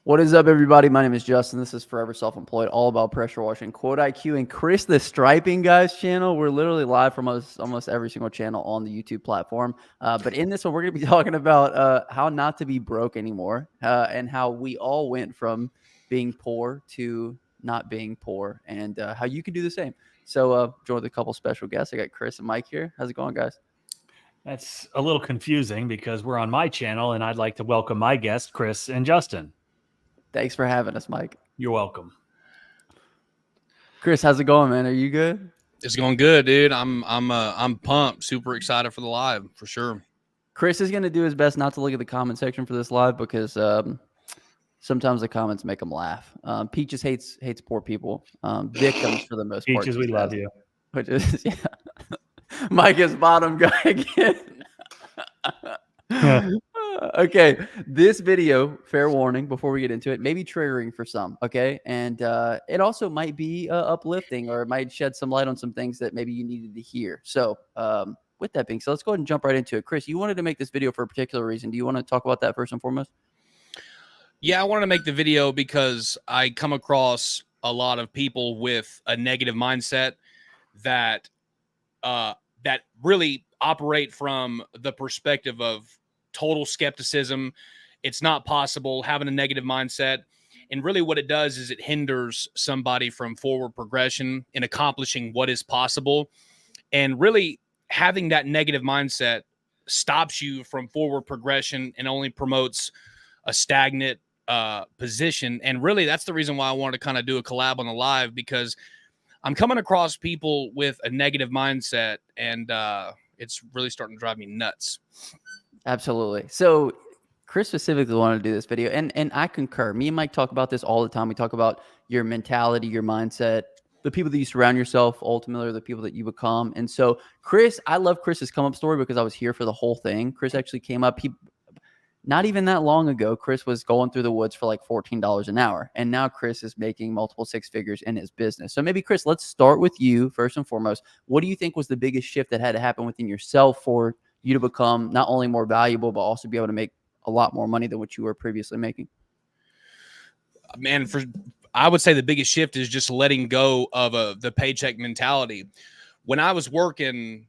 What is up, everybody? My name is Justin. This is Forever Self-Employed, all about pressure washing, quote IQ, and Chris, the Striping Guys channel. We're literally live from almost every single channel on the YouTube platform. But in this one, we're going to be talking about how not to be broke anymore and how we all went from being poor to not being poor and how you can do the same. So joined with a couple special guests. I got Chris and Mike here. How's it going, guys? That's a little confusing because we're on my channel and I'd like to welcome my guests, Chris and Justin. Thanks for having us, Mike. You're welcome. Chris, how's it going, man? Are you good? It's going good, dude. I'm pumped, super excited for the live for sure. Chris is going to do his best not to look at the comment section for this live because sometimes the comments make him laugh. Peaches hates poor people, victims for the most part. Peaches, we love you. Which is, yeah. Mike is bottom guy again. Okay, this video, fair warning before we get into it, may be triggering for some, okay? And it also might be uplifting, or it might shed some light on some things that maybe you needed to hear. So with that being said, let's go ahead and jump right into it. Chris, you wanted to make this video for a particular reason. Do you want to talk about that first and foremost? Yeah, I wanted to make the video because I come across a lot of people with a negative mindset that that really operate from the perspective of total skepticism. It's not possible, having a negative mindset. And really what it does is it hinders somebody from forward progression in accomplishing what is possible. And really having that negative mindset stops you from forward progression and only promotes a stagnant position. And really that's the reason why I wanted to kind of do a collab on the live, because I'm coming across people with a negative mindset, and it's really starting to drive me nuts. Absolutely. So Chris specifically wanted to do this video, and I concur. Me and Mike talk about this all the time. We talk about your mentality, your mindset, the people that you surround yourself ultimately are the people that you become. And so Chris, I love Chris's come up story because I was here for the whole thing. Chris actually came up. Not even that long ago, Chris was going through the woods for like $14 an hour. And now Chris is making multiple six figures in his business. So maybe, Chris, let's start with you first and foremost. What do you think was the biggest shift that had to happen within yourself for you to become not only more valuable, but also be able to make a lot more money than what you were previously making? Man, I would say the biggest shift is just letting go of the paycheck mentality. When I was working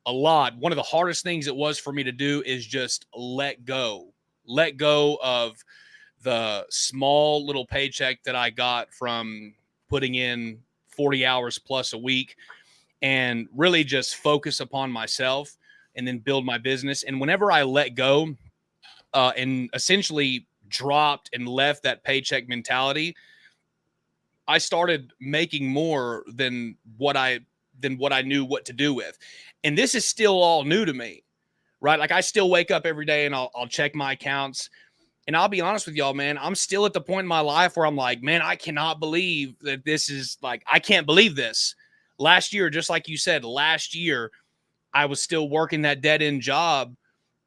a lot, one of the hardest things it was for me to do is just let go of the small little paycheck that I got from putting in 40 hours plus a week, and really just focus upon myself and then build my business. And whenever I let go and essentially dropped and left that paycheck mentality, I started making more than what I knew what to do with. And this is still all new to me, right? Like I still wake up every day and I'll check my accounts. And I'll be honest with y'all, man, I'm still at the point in my life where I'm like, man, I cannot believe that this is like, I can't believe this. Last year, just like you said, last year, I was still working that dead end job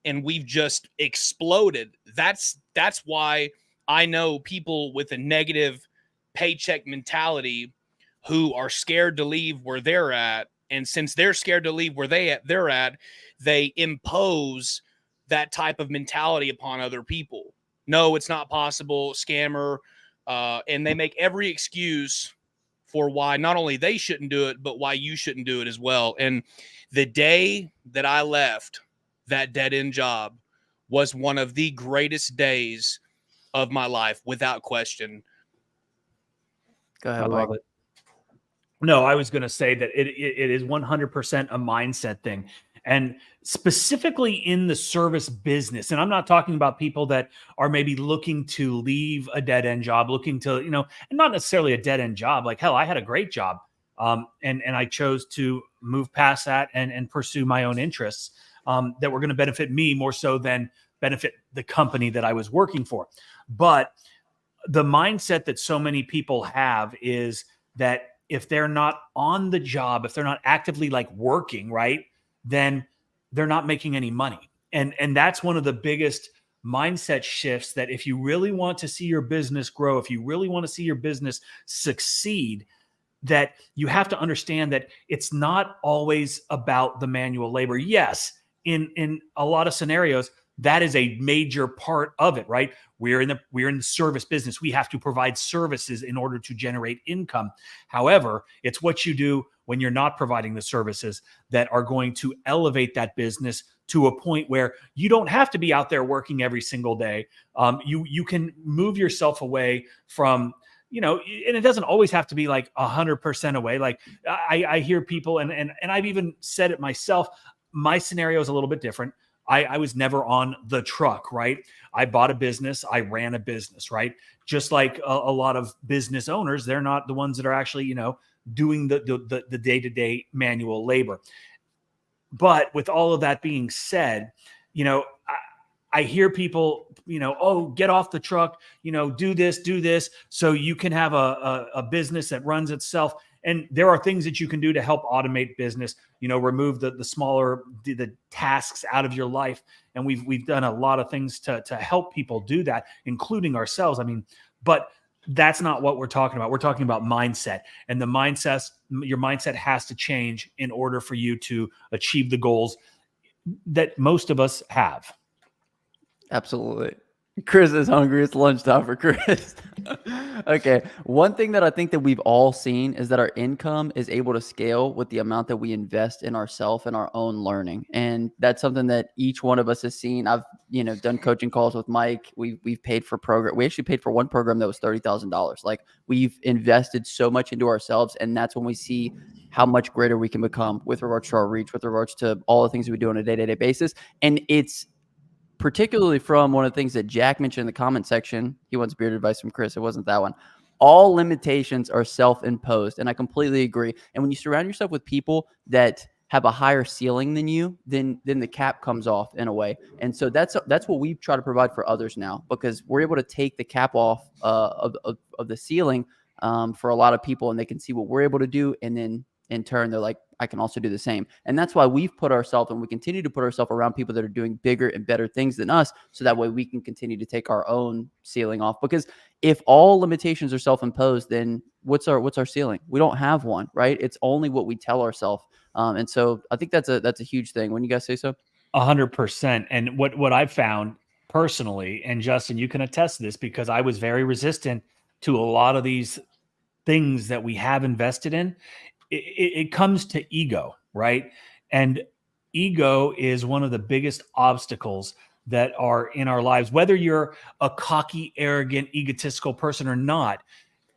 and we've just exploded. That's why I know people with a negative paycheck mentality who are scared to leave where they're at. And since they're scared to leave where they're at, they impose that type of mentality upon other people. No, it's not possible, scammer. And they make every excuse for why not only they shouldn't do it, but why you shouldn't do it as well. And the day that I left that dead end job was one of the greatest days of my life, without question. Go ahead, I Mike. love it. No, I was going to say that it is 100% a mindset thing. And specifically in the service business, and I'm not talking about people that are maybe looking to leave a dead end job, looking to, and not necessarily a dead end job. Like, hell, I had a great job. And I chose to move past that and pursue my own interests that were going to benefit me more so than benefit the company that I was working for. But the mindset that so many people have is that if they're not on the job, if they're not actively like working, right, then they're not making any money. And that's one of the biggest mindset shifts, that if you really want to see your business grow, if you really want to see your business succeed, that you have to understand that it's not always about the manual labor. Yes, in a lot of scenarios, that is a major part of it, right? We're in the service business. We have to provide services in order to generate income. However, it's what you do when you're not providing the services that are going to elevate that business to a point where you don't have to be out there working every single day. You can move yourself away from, and it doesn't always have to be like 100% away. Like I hear people, and I've even said it myself. My scenario is a little bit different. I was never on the truck, right? I bought a business. I ran a business, right? Just like a lot of business owners, they're not the ones that are actually, doing the day-to-day manual labor. But with all of that being said, I hear people, oh, get off the truck, do this, so you can have a business that runs itself. And there are things that you can do to help automate business, remove the smaller, the tasks out of your life. And we've done a lot of things to help people do that, including ourselves. I mean, but that's not what we're talking about. We're talking about mindset, and your mindset has to change in order for you to achieve the goals that most of us have. Absolutely. Chris is hungry. It's lunchtime for Chris. Okay. One thing that I think that we've all seen is that our income is able to scale with the amount that we invest in ourselves and our own learning. And that's something that each one of us has seen. I've, done coaching calls with Mike. We've paid for program. We actually paid for one program that was $30,000. Like, we've invested so much into ourselves. And that's when we see how much greater we can become with regards to our reach, with regards to all the things we do on a day-to-day basis. And it's particularly from one of the things that Jack mentioned in the comment section. He wants beard advice from Chris. It wasn't that one. All limitations are self-imposed, and I completely agree. And when you surround yourself with people that have a higher ceiling than you, then the cap comes off in a way. And so that's what we try to provide for others now, because we're able to take the cap off of the ceiling for a lot of people, and they can see what we're able to do, and then in turn, they're like, I can also do the same. And that's why we've put ourselves, and we continue to put ourselves around people that are doing bigger and better things than us. So that way we can continue to take our own ceiling off. Because if all limitations are self-imposed, then what's our ceiling? We don't have one, right? It's only what we tell ourselves. And so I think that's a huge thing. Wouldn't you guys say so? 100%. And what I've found personally, and Justin, you can attest to this, because I was very resistant to a lot of these things that we have invested in. It comes to ego, right? And ego is one of the biggest obstacles that are in our lives. Whether you're a cocky, arrogant, egotistical person or not,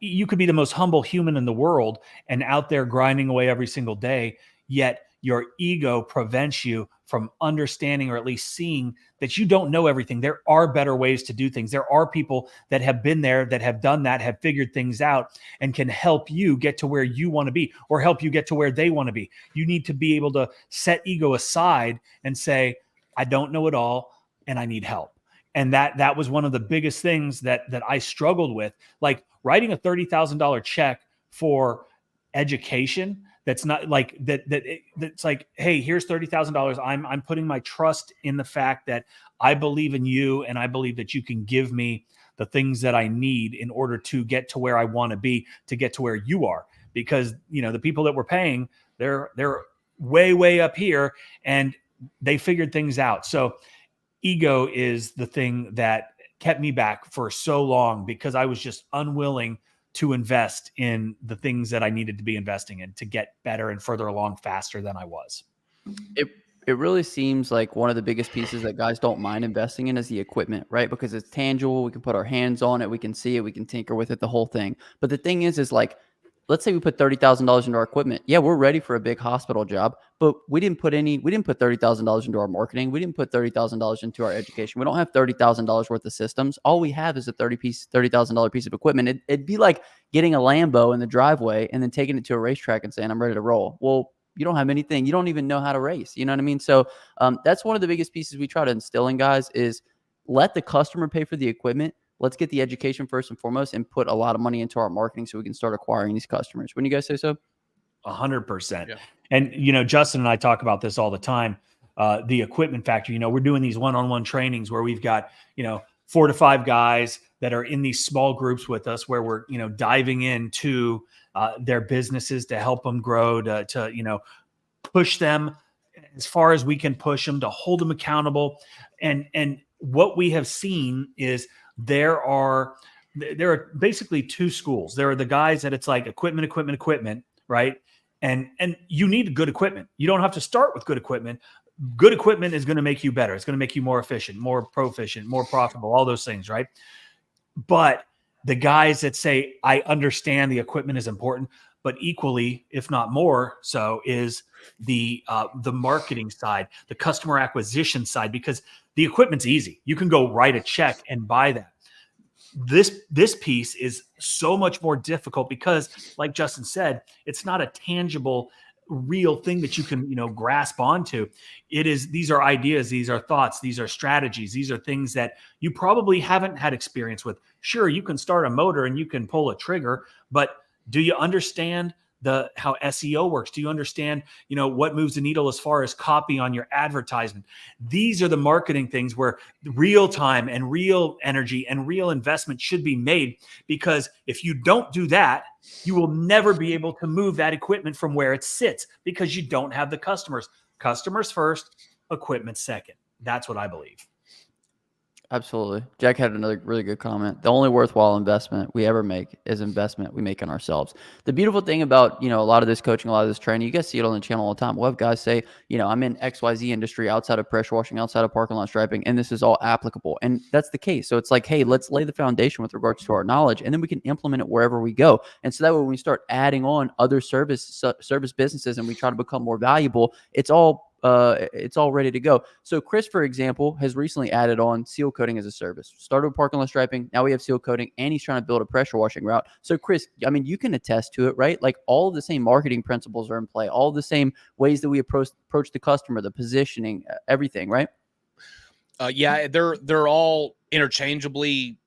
you could be the most humble human in the world and out there grinding away every single day, yet your ego prevents you from understanding, or at least seeing, that you don't know everything. There are better ways to do things. There are people that have been there, that have done that, have figured things out, and can help you get to where you want to be, or help you get to where they want to be. You need to be able to set ego aside and say, I don't know it all, and I need help. And that was one of the biggest things that I struggled with. Like, writing a $30,000 check for education, that's not like that's like, hey, here's $30,000. I'm putting my trust in the fact that I believe in you, and I believe that you can give me the things that I need in order to get to where I want to be, to get to where you are. Because the people that we're paying, they're way up here, and they figured things out. So ego is the thing that kept me back for so long, because I was just unwilling to invest in the things that I needed to be investing in to get better and further along faster than I was. It really seems like one of the biggest pieces that guys don't mind investing in is the equipment, right? Because it's tangible. We can put our hands on it. We can see it. We can tinker with it, the whole thing. But the thing is like, let's say we put $30,000 into our equipment. Yeah, we're ready for a big hospital job, but we didn't put $30,000 into our marketing. We didn't put $30,000 into our education. We don't have $30,000 worth of systems. All we have is a $30,000 piece of equipment. It'd be like getting a Lambo in the driveway and then taking it to a racetrack and saying, I'm ready to roll. Well, you don't have anything. You don't even know how to race. You know what I mean? So that's one of the biggest pieces we try to instill in guys is let the customer pay for the equipment. Let's get the education first and foremost, and put a lot of money into our marketing so we can start acquiring these customers. Wouldn't you guys say so? 100%. Yeah. And, Justin and I talk about this all the time. The equipment factor, we're doing these one-on-one trainings where we've got, 4 to 5 guys that are in these small groups with us, where we're, diving into their businesses to help them grow, to push them as far as we can push them, to hold them accountable. And what we have seen is there are basically two schools. There are the guys that it's like equipment, right? And you need good equipment. You don't have to start with good equipment. Good equipment is going to make you better. It's going to make you more efficient, more proficient, more profitable, all those things, right? But the guys that say, I understand the equipment is important, but equally, if not more so, is the marketing side, the customer acquisition side, because the equipment's easy. You can go write a check and buy that. This piece is so much more difficult because, like Justin said, it's not a tangible, real thing that you can, grasp onto. These are ideas, these are thoughts, these are strategies, these are things that you probably haven't had experience with. Sure, you can start a motor and you can pull a trigger, but do you understand how SEO works? Do you understand, what moves the needle as far as copy on your advertisement? These are the marketing things where real time and real energy and real investment should be made, because if you don't do that, you will never be able to move that equipment from where it sits, because you don't have the customers. Customers first, equipment second. That's what I believe. Absolutely. Jack had another really good comment. The only worthwhile investment we ever make is investment we make in ourselves. The beautiful thing about, a lot of this coaching, a lot of this training, you guys see it on the channel all the time. We'll have guys say, I'm in XYZ industry outside of pressure washing, outside of parking lot striping, and this is all applicable. And that's the case. So it's like, hey, let's lay the foundation with regards to our knowledge, and then we can implement it wherever we go. And so that way, when we start adding on other service businesses and we try to become more valuable, it's all ready to go. So Chris, for example, has recently added on seal coating as a service. Started with parking lot striping. Now we have seal coating, and he's trying to build a pressure washing route. So Chris, you can attest to it, right? Like, all of the same marketing principles are in play, all the same ways that we approach the customer, the positioning, everything, right? Yeah, they're all interchangeably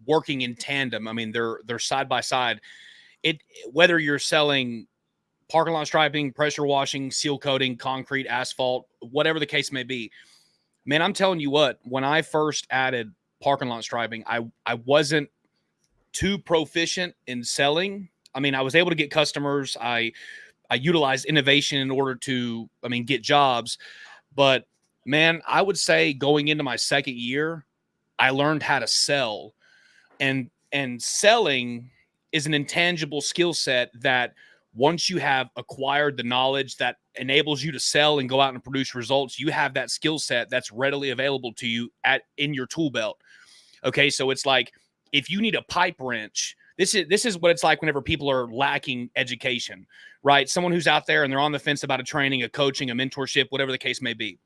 working in tandem. They're side by side. Whether you're selling parking lot striping, pressure washing, seal coating, concrete, asphalt, whatever the case may be. Man, I'm telling you what, when I first added parking lot striping, I wasn't too proficient in selling. I was able to get customers. I utilized innovation in order to, get jobs. But man, I would say going into my second year, I learned how to sell. And selling is an intangible skill set that, once you have acquired the knowledge that enables you to sell and go out and produce results, you have that skill set that's readily available to you in your tool belt. Okay, so it's like, if you need a pipe wrench, this is what it's like whenever people are lacking education, right? Someone who's out there and they're on the fence about a training, a coaching, a mentorship, whatever the case may be.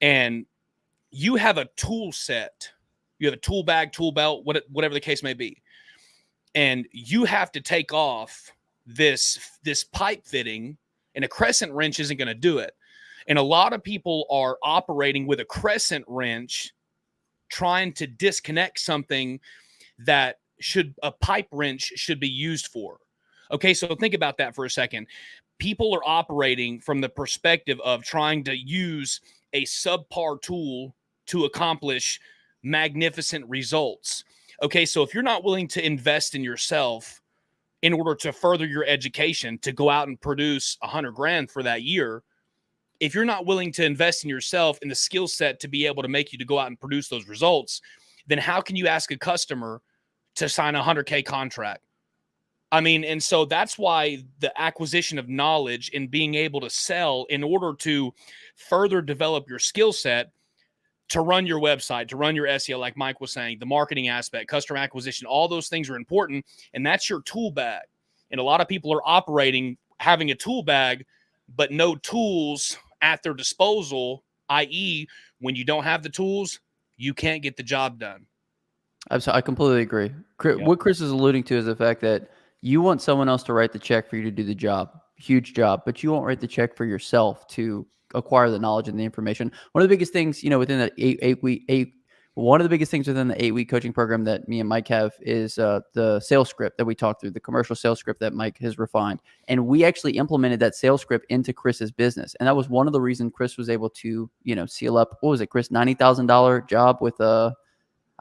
And you have a tool set, you have a tool bag, tool belt, whatever the case may be. And you have to take off this pipe fitting, and a crescent wrench isn't going to do it. And a lot of people are operating with a crescent wrench, trying to disconnect something that a pipe wrench should be used for. Okay, so think about that for a second. People are operating from the perspective of trying to use a subpar tool to accomplish magnificent results. Okay, so if you're not willing to invest in yourself in order to further your education, to go out and produce $100,000 for that year, if you're not willing to invest in yourself, in the skill set to be able to make you to go out and produce those results, then how can you ask a customer to sign a $100K contract? And so that's why the acquisition of knowledge and being able to sell in order to further develop your skill set, to run your website, to run your SEO, like Mike was saying, the marketing aspect, customer acquisition, all those things are important. And that's your tool bag. And a lot of people are operating having a tool bag, but no tools at their disposal, i.e., when you don't have the tools, you can't get the job done. I completely agree. What Chris is alluding to is the fact that you want someone else to write the check for you to do the job, huge job, but you won't write the check for yourself to acquire the knowledge and the information. One of the biggest things, within that one of the biggest things within the 8-week coaching program that me and Mike have is the sales script that we talked through, the commercial sales script that Mike has refined. And we actually implemented that sales script into Chris's business. And that was one of the reasons Chris was able to, seal up, what was it, Chris, $90,000 job with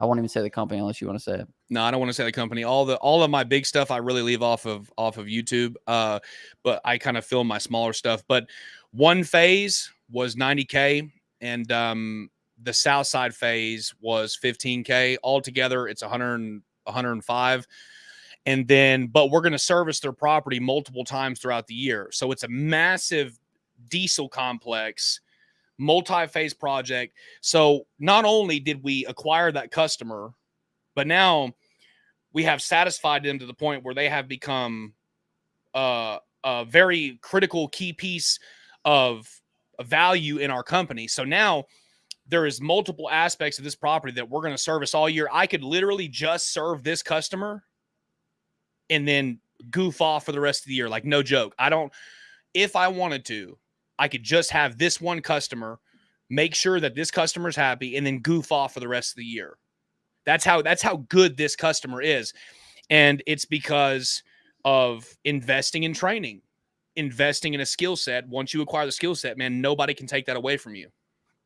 I won't even say the company unless you want to say it. No, I don't want to say the company. All of my big stuff I really leave off of YouTube. But I kind of film my smaller stuff. But one phase was 90K, and the south side phase was 15K. Altogether, it's 105. And then, but we're going to service their property multiple times throughout the year. So it's a massive diesel complex, multi-phase project. So not only did we acquire that customer, but now we have satisfied them to the point where they have become a very critical key piece of value in our company. So now there is multiple aspects of this property that we're going to service all year. I could literally just serve this customer and then goof off for the rest of the year. Like, no joke. If I wanted to, I could just have this one customer, make sure that this customer's happy, and then goof off for the rest of the year. That's how good this customer is. And it's because of investing in training, investing in a skill set. Once you acquire the skill set, man, nobody can take that away from you.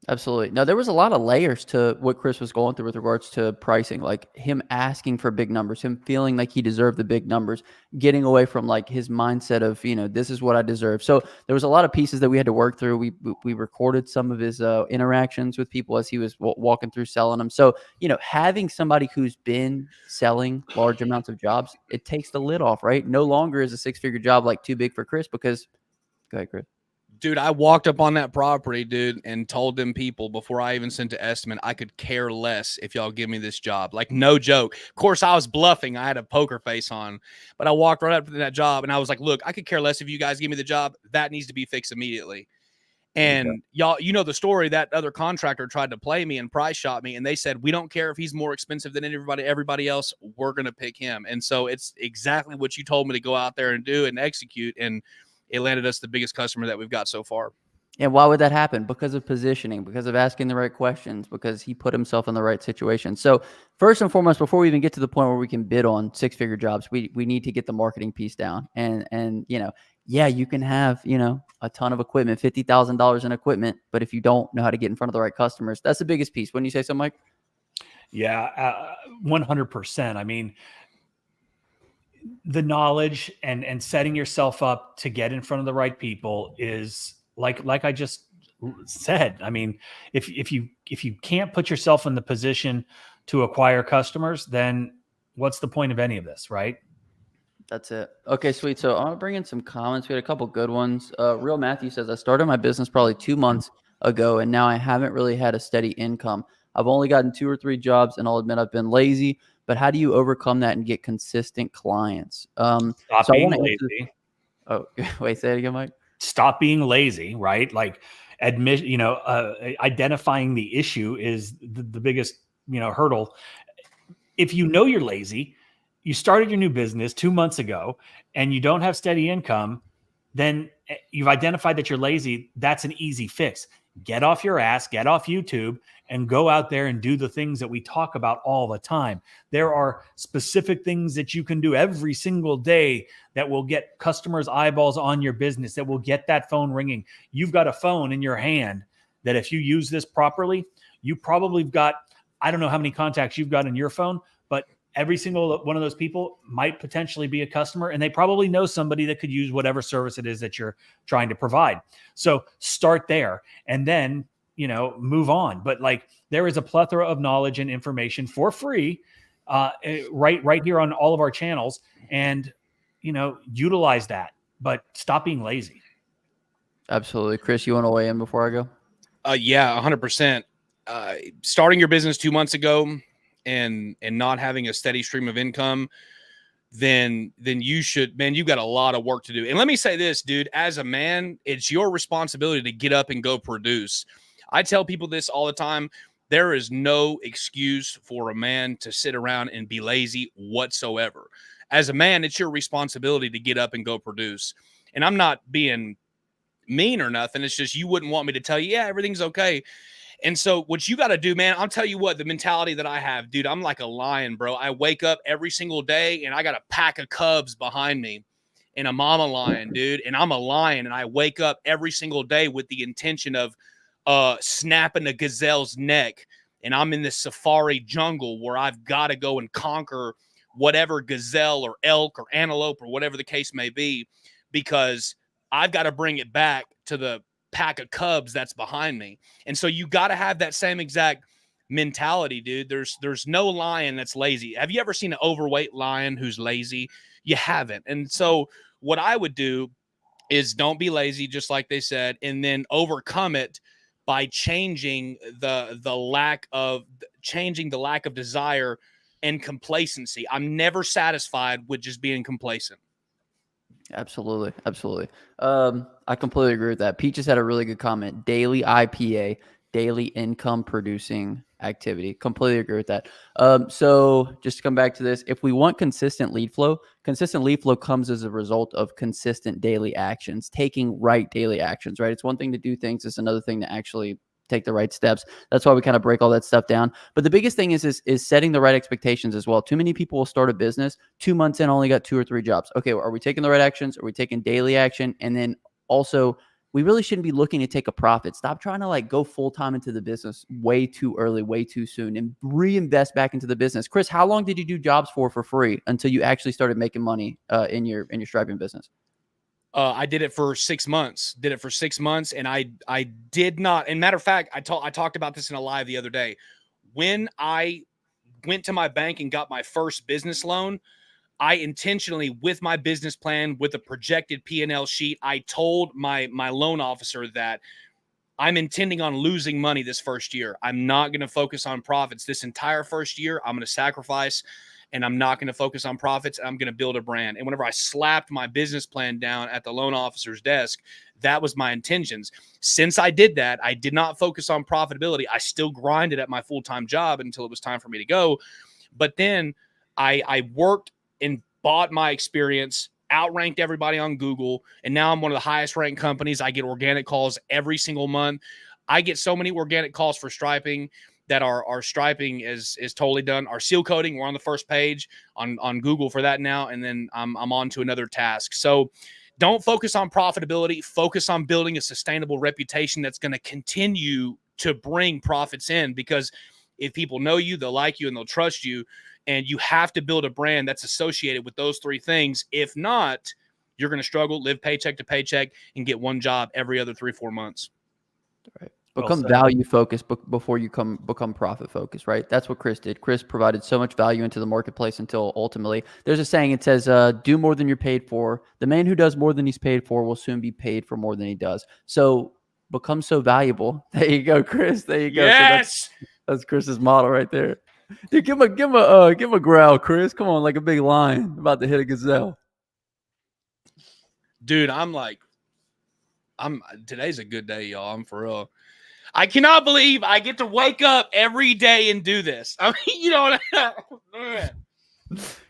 Absolutely. Now, there was a lot of layers to what Chris was going through with regards to pricing, like him asking for big numbers, him feeling like he deserved the big numbers, getting away from like his mindset of, this is what I deserve. So there was a lot of pieces that we had to work through. We recorded some of his interactions with people as he was walking through selling them. So, having somebody who's been selling large amounts of jobs, it takes the lid off, right? No longer is a 6-figure job like too big for Chris because, go ahead, Chris. Dude, I walked up on that property, dude, and told them people before I even sent the estimate, I could care less if y'all give me this job. Like, no joke. Of course, I was bluffing. I had a poker face on, but I walked right up to that job and I was like, look, I could care less if you guys give me the job. That needs to be fixed immediately. And y'all, the story, that other contractor tried to play me and price shot me. And they said, we don't care if he's more expensive than everybody else. We're going to pick him. And so it's exactly what you told me to go out there and do and execute. And it landed us the biggest customer that we've got so far. And why would that happen? Because of positioning, because of asking the right questions, because he put himself in the right situation. So first and foremost, before we even get to the point where we can bid on 6-figure jobs, we need to get the marketing piece down. And you can have, a ton of equipment, $50,000 in equipment, but if you don't know how to get in front of the right customers, that's the biggest piece. Wouldn't you say so, Mike? Yeah, 100%. I mean, the knowledge and setting yourself up to get in front of the right people is like I just said. I mean, if you can't put yourself in the position to acquire customers, then what's the point of any of this, right? That's it. Okay, sweet. So I'm gonna bring in some comments. We had a couple good ones. Real Matthew says, I started my business probably 2 months ago, and now I haven't really had a steady income. I've only gotten 2 or 3 jobs, and I'll admit I've been lazy. But how do you overcome that and get consistent clients? Stop being lazy. Oh, wait, say it again, Mike. Stop being lazy, right? Like identifying the issue is the biggest, hurdle. If you know you're lazy, you started your new business 2 months ago and you don't have steady income, then you've identified that you're lazy. That's an easy fix. Get off your ass, get off YouTube, and go out there and do the things that we talk about all the time. There are specific things that you can do every single day that will get customers' eyeballs on your business, that will get that phone ringing. You've got a phone in your hand that if you use this properly, you probably got, I don't know how many contacts you've got in your phone, but every single one of those people might potentially be a customer, and they probably know somebody that could use whatever service it is that you're trying to provide. So start there and then, move on. But like, there is a plethora of knowledge and information for free, right here on all of our channels, and, utilize that, but stop being lazy. Absolutely. Chris, you want to weigh in before I go? Yeah, 100%. Starting your business 2 months ago, and not having a steady stream of income, then you should, man, you've got a lot of work to do. And let me say this, dude, as a man, it's your responsibility to get up and go produce. I tell people this all the time. There is no excuse for a man to sit around and be lazy whatsoever. As a man, it's your responsibility to get up and go produce. And I'm not being mean or nothing. It's just, you wouldn't want me to tell you, yeah, everything's okay. And so what you got to do, man, I'll tell you what, the mentality that I have, dude, I'm like a lion, bro. I wake up every single day and I got a pack of cubs behind me and a mama lion, dude. And I'm a lion, and I wake up every single day with the intention of snapping a gazelle's neck. And I'm in this safari jungle where I've got to go and conquer whatever gazelle or elk or antelope or whatever the case may be, because I've got to bring it back to the pack of cubs that's behind me. And so you got to have that same exact mentality, dude. There's no lion that's lazy. Have you ever seen an overweight lion who's lazy? You haven't. And so what I would do is don't be lazy, just like they said, and then overcome it by changing the lack of desire and complacency. I'm never satisfied with just being complacent. Absolutely. Absolutely. I completely agree with that. Peaches had a really good comment. Daily IPA, daily income producing activity. Completely agree with that. So just to come back to this, if we want consistent lead flow comes as a result of consistent daily actions, taking right daily actions, right? It's one thing to do things. It's another thing to actually take the right steps. That's why we kind of break all that stuff down. But the biggest thing is setting the right expectations as well. Too many people will start a business 2 months in, only got 2 or 3 jobs. Okay, are we taking the right actions? Are we taking daily action? And then also, we really shouldn't be looking to take a profit. Stop trying to like go full time into the business way too early, way too soon, and reinvest back into the business. Chris, how long did you do jobs for free until you actually started making money in your striping business? I did it for 6 months. And I did not. And matter of fact, I talked about this in a live the other day. When I went to my bank and got my first business loan, I intentionally, with my business plan, with a projected P&L sheet, I told my loan officer that I'm intending on losing money this first year. I'm not going to focus on profits this entire first year. I'm going to sacrifice, and I'm not going to focus on profits. I'm going to build a brand. And whenever I slapped my business plan down at the loan officer's desk, that was my intentions. Since I did that, I did not focus on profitability. I still grinded at my full-time job until it was time for me to go. But then I worked and bought my experience, outranked everybody on Google, and now I'm one of the highest ranked companies. I get organic calls every single month. I get so many organic calls for striping that our striping is totally done. Our seal coating, we're on the first page on Google for that now, and then I'm on to another task. So don't focus on profitability. Focus on building a sustainable reputation that's going to continue to bring profits in, because if people know you, they'll like you, and they'll trust you. And you have to build a brand that's associated with those 3 things. If not, you're going to struggle, live paycheck to paycheck, and get one job every other 3-4 months. Right. Become value focused before you become profit focused, right? That's what Chris did. Chris provided so much value into the marketplace until ultimately, there's a saying, it says, do more than you're paid for. The man who does more than he's paid for will soon be paid for more than he does. So become so valuable. There you go, Chris. There you go. Yes. So that's Chris's model right there. Dude, give him a growl, Chris. Come on, like a big lion about to hit a gazelle. Dude, today's a good day, y'all. I'm for real. I cannot believe I get to wake up every day and do this. I mean, you know what?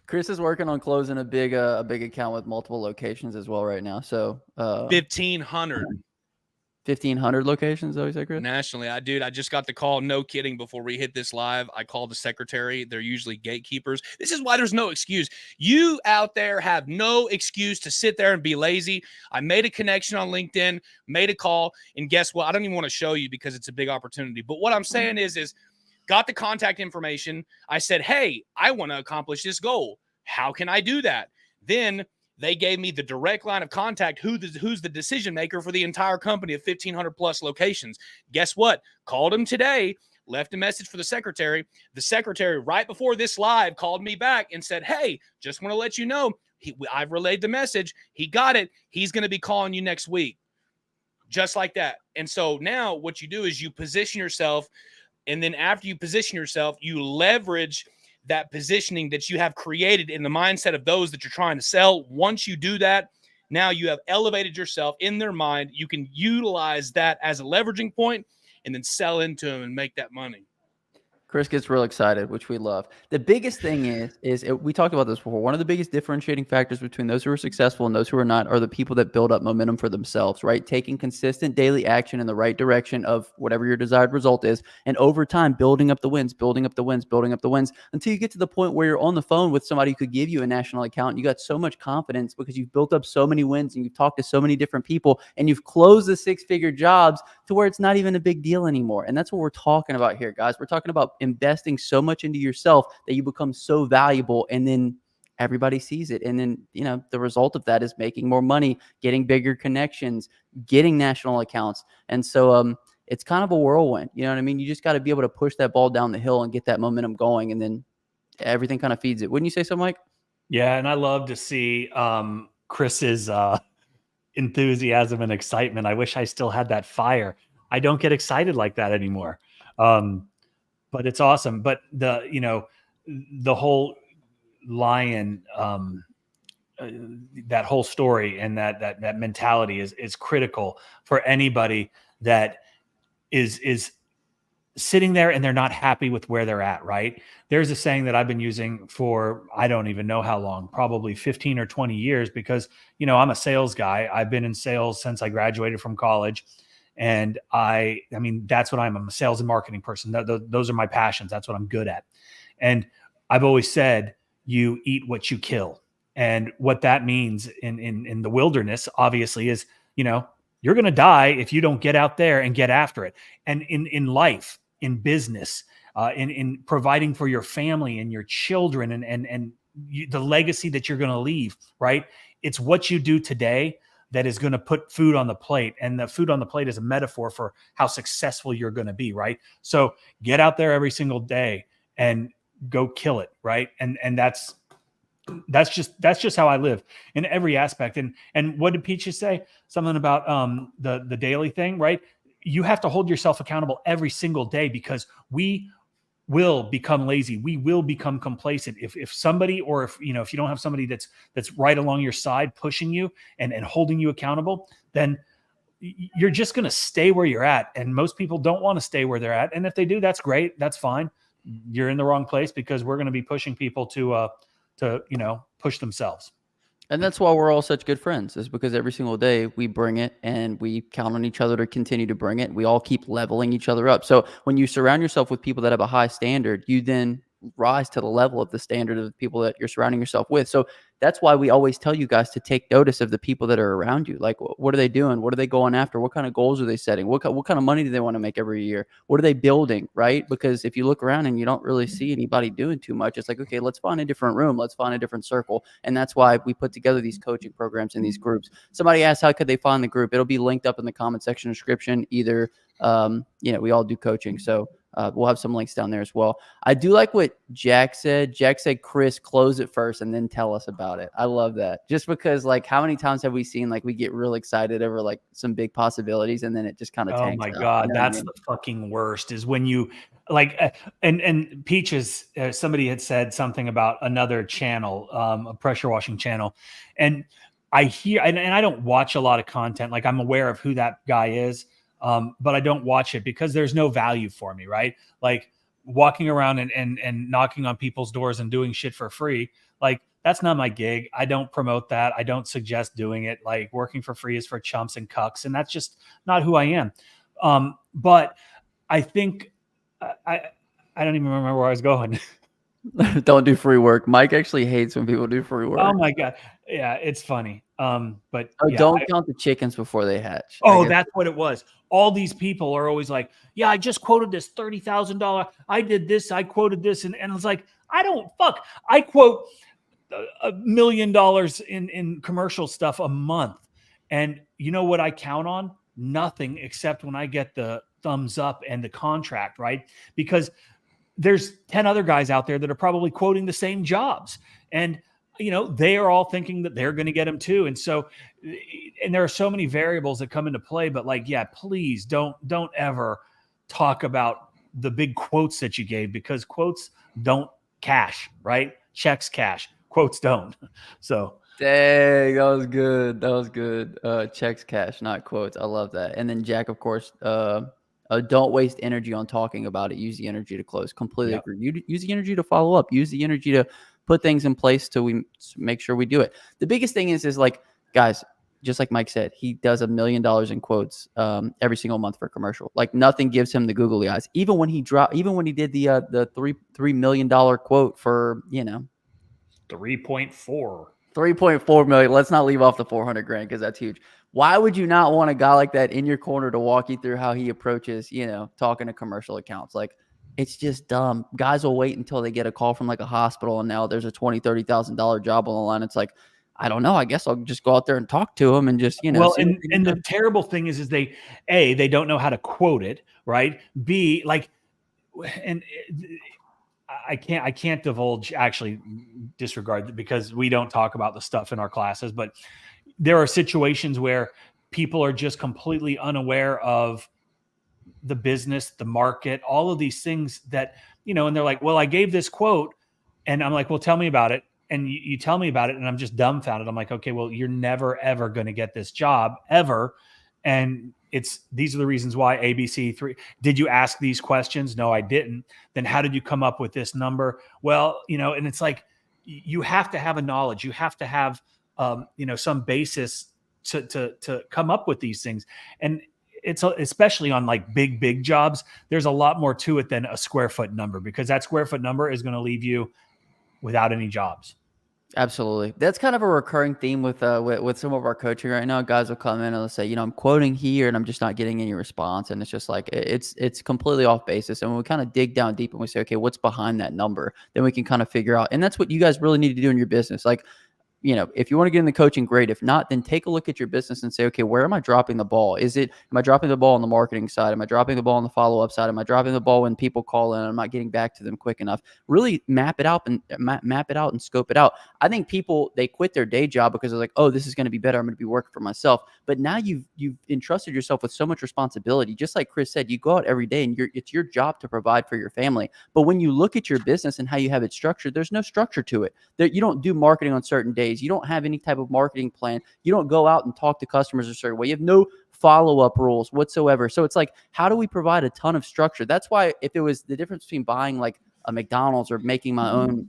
Chris is working on closing a big account with multiple locations as well right now. So 1,500. 1,500 locations, though, you said, Chris? Nationally. I just got the call, no kidding, before we hit this live. I called the secretary. They're usually gatekeepers. This is why there's no excuse. You out there have no excuse to sit there and be lazy. I made a connection on LinkedIn, made a call, and guess what? I don't even want to show you because it's a big opportunity. But what I'm saying is got the contact information. I said, hey, I want to accomplish this goal. How can I do that? Then they gave me the direct line of contact, who's the decision maker for the entire company of 1,500 plus locations. Guess what? Called him today, left a message for the secretary. The secretary, right before this live, called me back and said, hey, just want to let you know, I've relayed the message. He got it. He's going to be calling you next week. Just like that. And so now what you do is you position yourself, and then after you position yourself, you leverage that positioning that you have created in the mindset of those that you're trying to sell. Once you do that, now you have elevated yourself in their mind. You can utilize that as a leveraging point and then sell into them and make that money. Chris gets real excited, which we love. The biggest thing is we talked about this before. One of the biggest differentiating factors between those who are successful and those who are not are the people that build up momentum for themselves, right? Taking consistent daily action in the right direction of whatever your desired result is. And over time, building up the wins, building up the wins, building up the wins until you get to the point where you're on the phone with somebody who could give you a national account. And you got so much confidence because you've built up so many wins and you've talked to so many different people and you've closed the 6-figure jobs to where it's not even a big deal anymore. And that's what we're talking about here, guys. We're talking about investing so much into yourself that you become so valuable. And then everybody sees it. And then, the result of that is making more money, getting bigger connections, getting national accounts. And so, it's kind of a whirlwind. You know what I mean? You just got to be able to push that ball down the hill and get that momentum going. And then everything kind of feeds it. Wouldn't you say so, Mike? Yeah. And I love to see Chris's enthusiasm and excitement. I wish I still had that fire. I don't get excited like that anymore. But it's awesome. But the whole lion, that whole story and that mentality is critical for anybody that is sitting there and they're not happy with where they're at, right? There's a saying that I've been using for, I don't even know how long, probably 15 or 20 years, because, I'm a sales guy. I've been in sales since I graduated from college. And I mean, that's what I'm a sales and marketing person. Those are my passions. That's what I'm good at. And I've always said, you eat what you kill. And what that means in the wilderness, obviously, is, you're going to die if you don't get out there and get after it. And in life, in business, in providing for your family and your children and the legacy that you're going to leave, right? It's what you do today that is going to put food on the plate. And the food on the plate is a metaphor for how successful you're going to be, right? So get out there every single day and go kill it, right? And that's just how I live in every aspect. And what did Peaches say? Something about the daily thing, right? You have to hold yourself accountable every single day, because we will become lazy. We will become complacent. If somebody, or if you don't have somebody that's right along your side pushing you and holding you accountable, then you're just going to stay where you're at. And most people don't want to stay where they're at. And if they do, that's great. That's fine. You're in the wrong place, because we're going to be pushing people to push themselves. And that's why we're all such good friends, is because every single day we bring it and we count on each other to continue to bring it. We all keep leveling each other up. So when you surround yourself with people that have a high standard, you then rise to the level of the standard of the people that you're surrounding yourself with. So that's why we always tell you guys to take notice of the people that are around you. Like, what are they doing? What are they going after? What kind of goals are they setting? What kind of money do they want to make every year? What are they building, right? Because if you look around and you don't really see anybody doing too much, it's like, okay, let's find a different room. Let's find a different circle. And that's why we put together these coaching programs in these groups. Somebody asked, how could they find the group? It'll be linked up in the comment section description. Either, we all do coaching. So we'll have some links down there as well. I do like what Jack said. Jack said, Chris, close it first and then tell us about it. I love that. Just because, like, how many times have we seen, like, we get real excited over, like, some big possibilities and then it just kind of tanks out. Oh my God. That's the fucking worst, is when you like, and Peaches, somebody had said something about another channel, a pressure washing channel. And I hear, and I don't watch a lot of content. Like, I'm aware of who that guy is. But I don't watch it because there's no value for me, right? Like, walking around and knocking on people's doors and doing shit for free. Like, that's not my gig. I don't promote that. I don't suggest doing it. Like, working for free is for chumps and cucks. And that's just not who I am. But I think I don't even remember where I was going. Don't do free work. Mike actually hates when people do free work. Oh my God. Yeah, it's funny. But yeah, don't count the chickens before they hatch. Oh, that's what it was. All these people are always like, yeah, I just quoted this $30,000. I did this. I quoted this. And it's like, I quote $1 million in commercial stuff a month. And you know what I count on? Nothing, except when I get the thumbs up and the contract, right? Because there's 10 other guys out there that are probably quoting the same jobs. And they are all thinking that they're going to get them too. And so, and there are so many variables that come into play, but like, yeah, please don't ever talk about the big quotes that you gave, because quotes don't cash, right? Checks cash, quotes don't. So. Dang, that was good. That was good. Checks cash, not quotes. I love that. And then Jack, of course, don't waste energy on talking about it. Use the energy to close. Completely agree. Use the energy to follow up. Use the energy to put things in place till we make sure we do it. The biggest thing is like, guys, just like Mike said, he does $1 million in quotes every single month for a commercial. Like, nothing gives him the googly eyes. Even when he did the $3 million quote for 3.4 million. Let's not leave off the 400 grand, because that's huge. Why would you not want a guy like that in your corner to walk you through how he approaches, talking to commercial accounts? Like, It's just dumb. Guys will wait until they get a call from like a hospital, and now there's a $20,000-$30,000 job on the line. It's like, I don't know. I guess I'll just go out there and talk to them and just, Well, see what they and get the done. terrible thing is they don't know how to quote it, right? B, like, and I can't divulge, actually disregard, because we don't talk about the stuff in our classes, but there are situations where people are just completely unaware of the business, the market, all of these things that, and they're like, well, I gave this quote, and I'm like, well, tell me about it. And you tell me about it, and I'm just dumbfounded. I'm like, okay, well, you're never, ever going to get this job ever. And these are the reasons why. ABC3. Did you ask these questions? No, I didn't. Then how did you come up with this number? Well, and it's like, you have to have a knowledge. You have to have, some basis to come up with these things. And it's especially on like big jobs, there's a lot more to it than a square foot number, because that square foot number is going to leave you without any jobs. Absolutely. That's kind of a recurring theme with some of our coaching right now. Guys will come in and they'll say, I'm quoting here and I'm just not getting any response. And it's just like, it's completely off basis. And when we kind of dig down deep and we say, okay, what's behind that number? Then we can kind of figure out. And that's what you guys really need to do in your business. Like, if you want to get in the coaching, great. If not, then take a look at your business and say, okay, where am I dropping the ball? Am I dropping the ball on the marketing side? Am I dropping the ball on the follow-up side? Am I dropping the ball when people call in and I'm not getting back to them quick enough? Really map it out and scope it out. I think people, they quit their day job because they're like, oh, this is going to be better. I'm going to be working for myself. But now you've entrusted yourself with so much responsibility. Just like Chris said, you go out every day and it's your job to provide for your family. But when you look at your business and how you have it structured, there's no structure to it. You don't do marketing on certain days. You don't have any type of marketing plan. You don't go out and talk to customers a certain way. You have no follow-up rules whatsoever. So it's like, how do we provide a ton of structure? That's why if it was the difference between buying like a McDonald's or making my own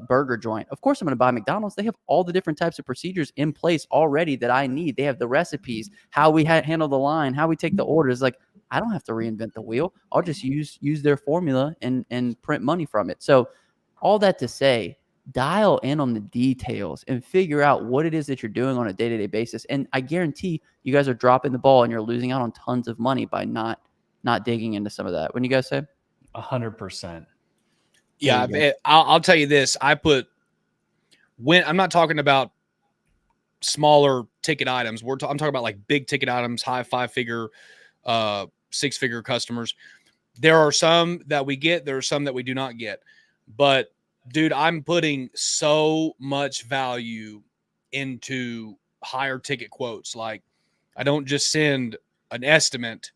burger joint, of course I'm going to buy McDonald's. They have all the different types of procedures in place already that I need. They have the recipes, how we handle the line, how we take the orders. Like, I don't have to reinvent the wheel. I'll just use their formula and print money from it. So all that to say, dial in on the details and figure out what it is that you're doing on a day-to-day basis. And I guarantee you guys are dropping the ball and you're losing out on tons of money by not digging into some of that. Wouldn't you guys say? 100%. Yeah, I'll tell you this. I'm not talking about smaller ticket items. I'm talking about like big ticket items, high 5-figure, 6-figure customers. There are some that we get. There are some that we do not get. But dude, I'm putting so much value into higher ticket quotes. Like, I don't just send an estimate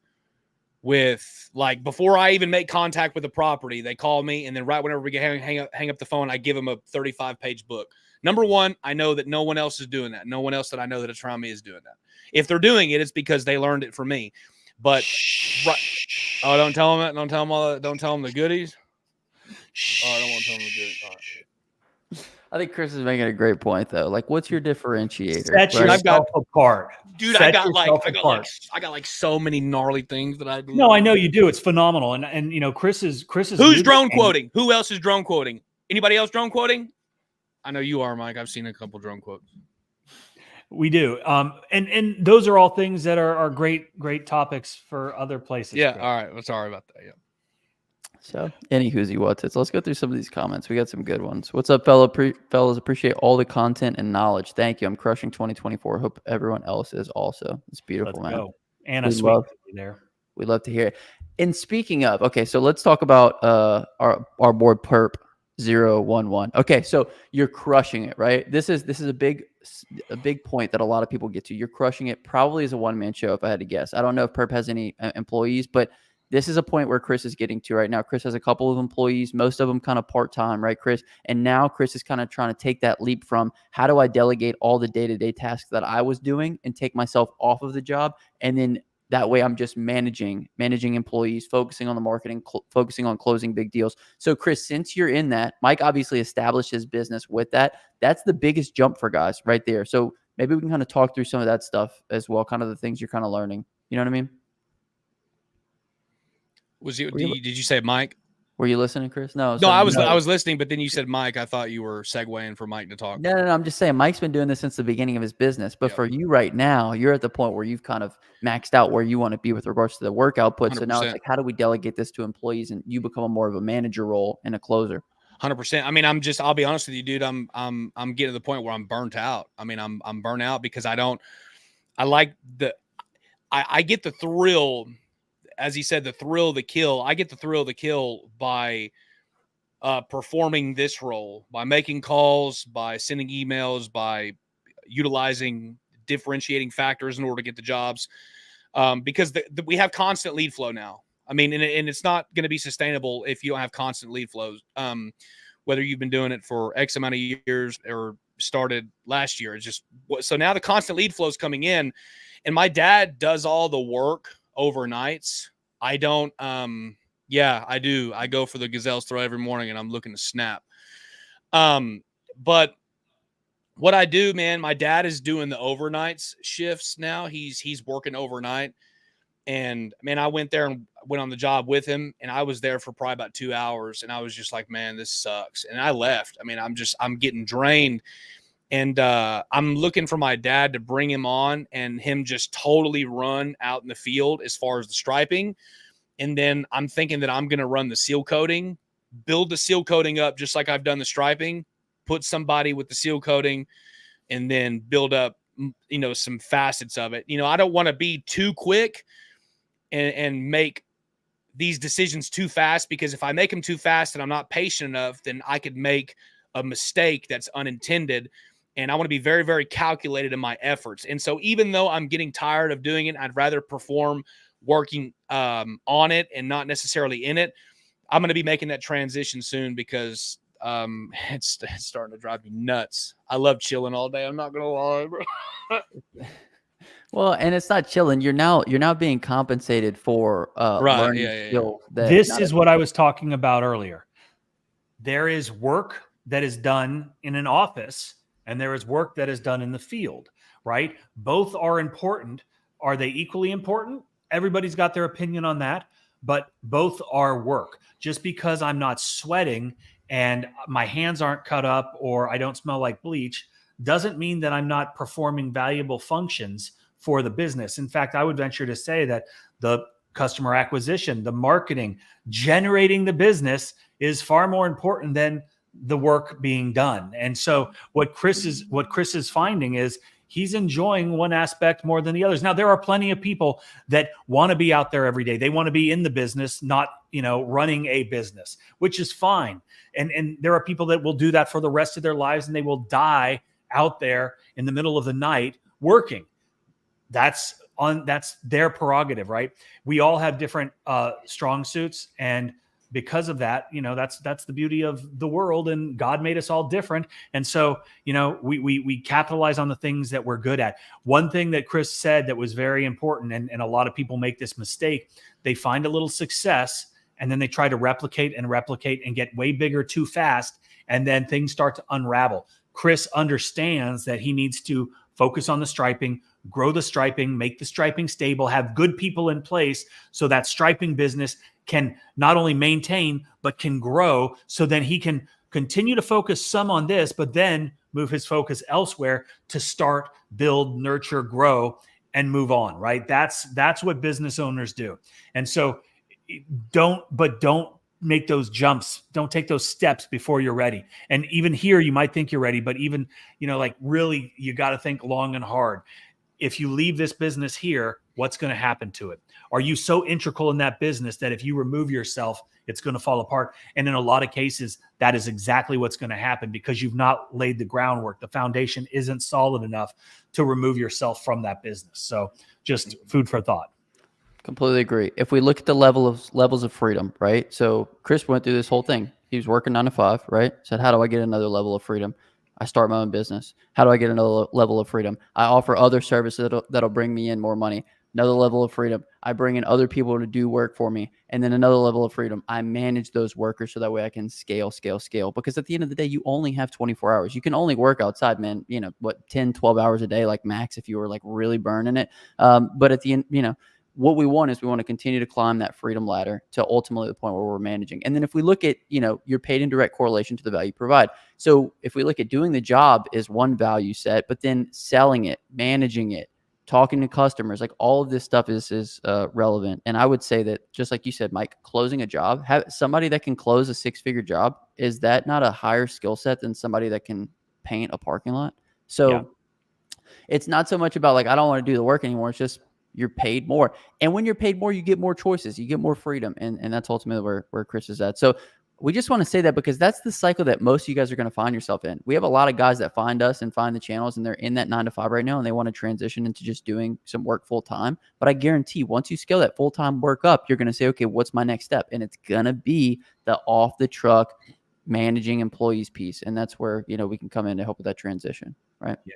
with, like, before I even make contact with the property, they call me, and then right whenever we hang up the phone, I give them a 35-page book. Number one, I know that no one else is doing that. No one else that I know that is around me is doing that. If they're doing it, it's because they learned it from me. But don't tell them that. Don't tell them the goodies. Oh, I don't want to tell them the goodies. All right. I think Chris is making a great point though. Like, what's your differentiator? Set yourself apart. Dude, I got like so many gnarly things that I do. No, I know you do. It's phenomenal. And Chris is who's drone quoting? Who else is drone quoting? Anybody else drone quoting? I know you are, Mike. I've seen a couple drone quotes. We do. And those are all things that are great topics for other places. Yeah. All right. Well, sorry about that. Yeah. So, any who's what's it. So let's go through some of these comments. We got some good ones. What's up, fellas? Appreciate all the content and knowledge. Thank you. I'm crushing 2024. Hope everyone else is also. It's beautiful, Let's man. Go. Anna, sweet there. We'd love to hear it. And speaking of, okay, so let's talk about our board perp 011. Okay, so you're crushing it, right? This is a big point that a lot of people get to. You're crushing it probably as a one-man show, if I had to guess. I don't know if perp has any employees, but this is a point where Chris is getting to right now. Chris has a couple of employees, most of them kind of part-time, right, Chris? And now Chris is kind of trying to take that leap from how do I delegate all the day-to-day tasks that I was doing and take myself off of the job, and then that way I'm just managing employees, focusing on the marketing, focusing on closing big deals. So Chris, since you're in that, Mike obviously established his business with that. That's the biggest jump for guys right there. So maybe we can kind of talk through some of that stuff as well, kind of the things you're kind of learning. You know what I mean? Did you say Mike? Were you listening, Chris? No. No, So I was no. listening, but then you said Mike. I thought you were segueing for Mike to talk. No, I'm just saying Mike's been doing this since the beginning of his business. But Yep. for you right now, you're at the point where you've kind of maxed out where you want to be with regards to the work output. So now 100%. it's like, how do we delegate this to employees and you become more of a manager role and a closer? 100%. I mean, I'll be honest with you, dude. I'm getting to the point where I'm burnt out. I mean, I'm burnt out because I get the thrill, as he said, the thrill of the kill. I get the thrill of the kill by performing this role, by making calls, by sending emails, by utilizing differentiating factors in order to get the jobs. Because we have constant lead flow now. I mean, and it's not going to be sustainable if you don't have constant lead flows. Whether you've been doing it for X amount of years or started last year, it's just so now the constant lead flow is coming in, and my dad does all the work overnights. I don't. Yeah, I do. I go for the gazelle's throw every morning, and I'm looking to snap. But what I do, man, my dad is doing the overnights shifts now. He's working overnight. And man, I went there and went on the job with him, and I was there for probably about 2 hours, and I was just like, man, this sucks. And I left. I mean, I'm getting drained, and I'm looking for my dad to bring him on and him just totally run out in the field as far as the striping. And then I'm thinking that I'm going to run the seal coating, build the seal coating up just like I've done the striping, put somebody with the seal coating, and then build up, some facets of it. I don't want to be too quick and make these decisions too fast, because if I make them too fast and I'm not patient enough, then I could make a mistake that's unintended. And I want to be very, very calculated in my efforts. And so even though I'm getting tired of doing it, I'd rather perform working on it and not necessarily in it. I'm going to be making that transition soon because it's starting to drive me nuts. I love chilling all day. I'm not going to lie, bro. Well, and it's not chilling. You're now being compensated for learning skills. This is what I was talking about earlier. There is work that is done in an office, and there is work that is done in the field, right? Both are important. Are they equally important? Everybody's got their opinion on that, but both are work. Just because I'm not sweating and my hands aren't cut up or I don't smell like bleach doesn't mean that I'm not performing valuable functions for the business. In fact, I would venture to say that the customer acquisition, the marketing, generating the business is far more important than the work being done. And so what Chris is finding is he's enjoying one aspect more than the others. Now, there are plenty of people that want to be out there every day. They want to be in the business, not, running a business, which is fine. And there are people that will do that for the rest of their lives, and they will die out there in the middle of the night working. That's their prerogative, right? We all have different strong suits, and because of that, that's the beauty of the world, and God made us all different. And so, we capitalize on the things that we're good at. One thing that Chris said that was very important, and a lot of people make this mistake, they find a little success and then they try to replicate and get way bigger too fast, and then things start to unravel. Chris understands that he needs to focus on the striping, grow the striping, make the striping stable, have good people in place so that striping business can not only maintain, but can grow. So then he can continue to focus some on this, but then move his focus elsewhere to start, build, nurture, grow, and move on, right? That's what business owners do. And so don't make those jumps. Don't take those steps before you're ready. And even here, you might think you're ready, but even, really, you got to think long and hard. If you leave this business here, what's going to happen to it? Are you so integral in that business that if you remove yourself, it's going to fall apart? And in a lot of cases, that is exactly what's going to happen because you've not laid the groundwork. The foundation isn't solid enough to remove yourself from that business. So just food for thought. Completely agree. If we look at the levels of freedom, right? So Chris went through this whole thing. He was working 9 to 5, right? Said, how do I get another level of freedom? I start my own business. How do I get another level of freedom? I offer other services that'll bring me in more money. Another level of freedom. I bring in other people to do work for me. And then another level of freedom. I manage those workers so that way I can scale. Because at the end of the day, you only have 24 hours. You can only work outside, man, 10, 12 hours a day, like max, if you were like really burning it. But at the end, what we want is we want to continue to climb that freedom ladder to ultimately the point where we're managing. And then if we look at, you're paid in direct correlation to the value you provide. So if we look at doing the job is one value set, but then selling it, managing it, talking to customers, like all of this stuff is relevant. And I would say that, just like you said, Mike, closing a job, have somebody that can close a 6-figure job, is that not a higher skill set than somebody that can paint a parking lot? So it's not so much about like, I don't want to do the work anymore. It's just, you're paid more. And when you're paid more, you get more choices, you get more freedom. And that's ultimately where Chris is at. So we just want to say that because that's the cycle that most of you guys are going to find yourself in. We have a lot of guys that find us and find the channels, and they're in that 9 to 5 right now, and they want to transition into just doing some work full time. But I guarantee once you scale that full time work up, you're going to say, okay, what's my next step? And it's going to be the off the truck managing employees piece. And that's where, we can come in to help with that transition. Right. Yeah.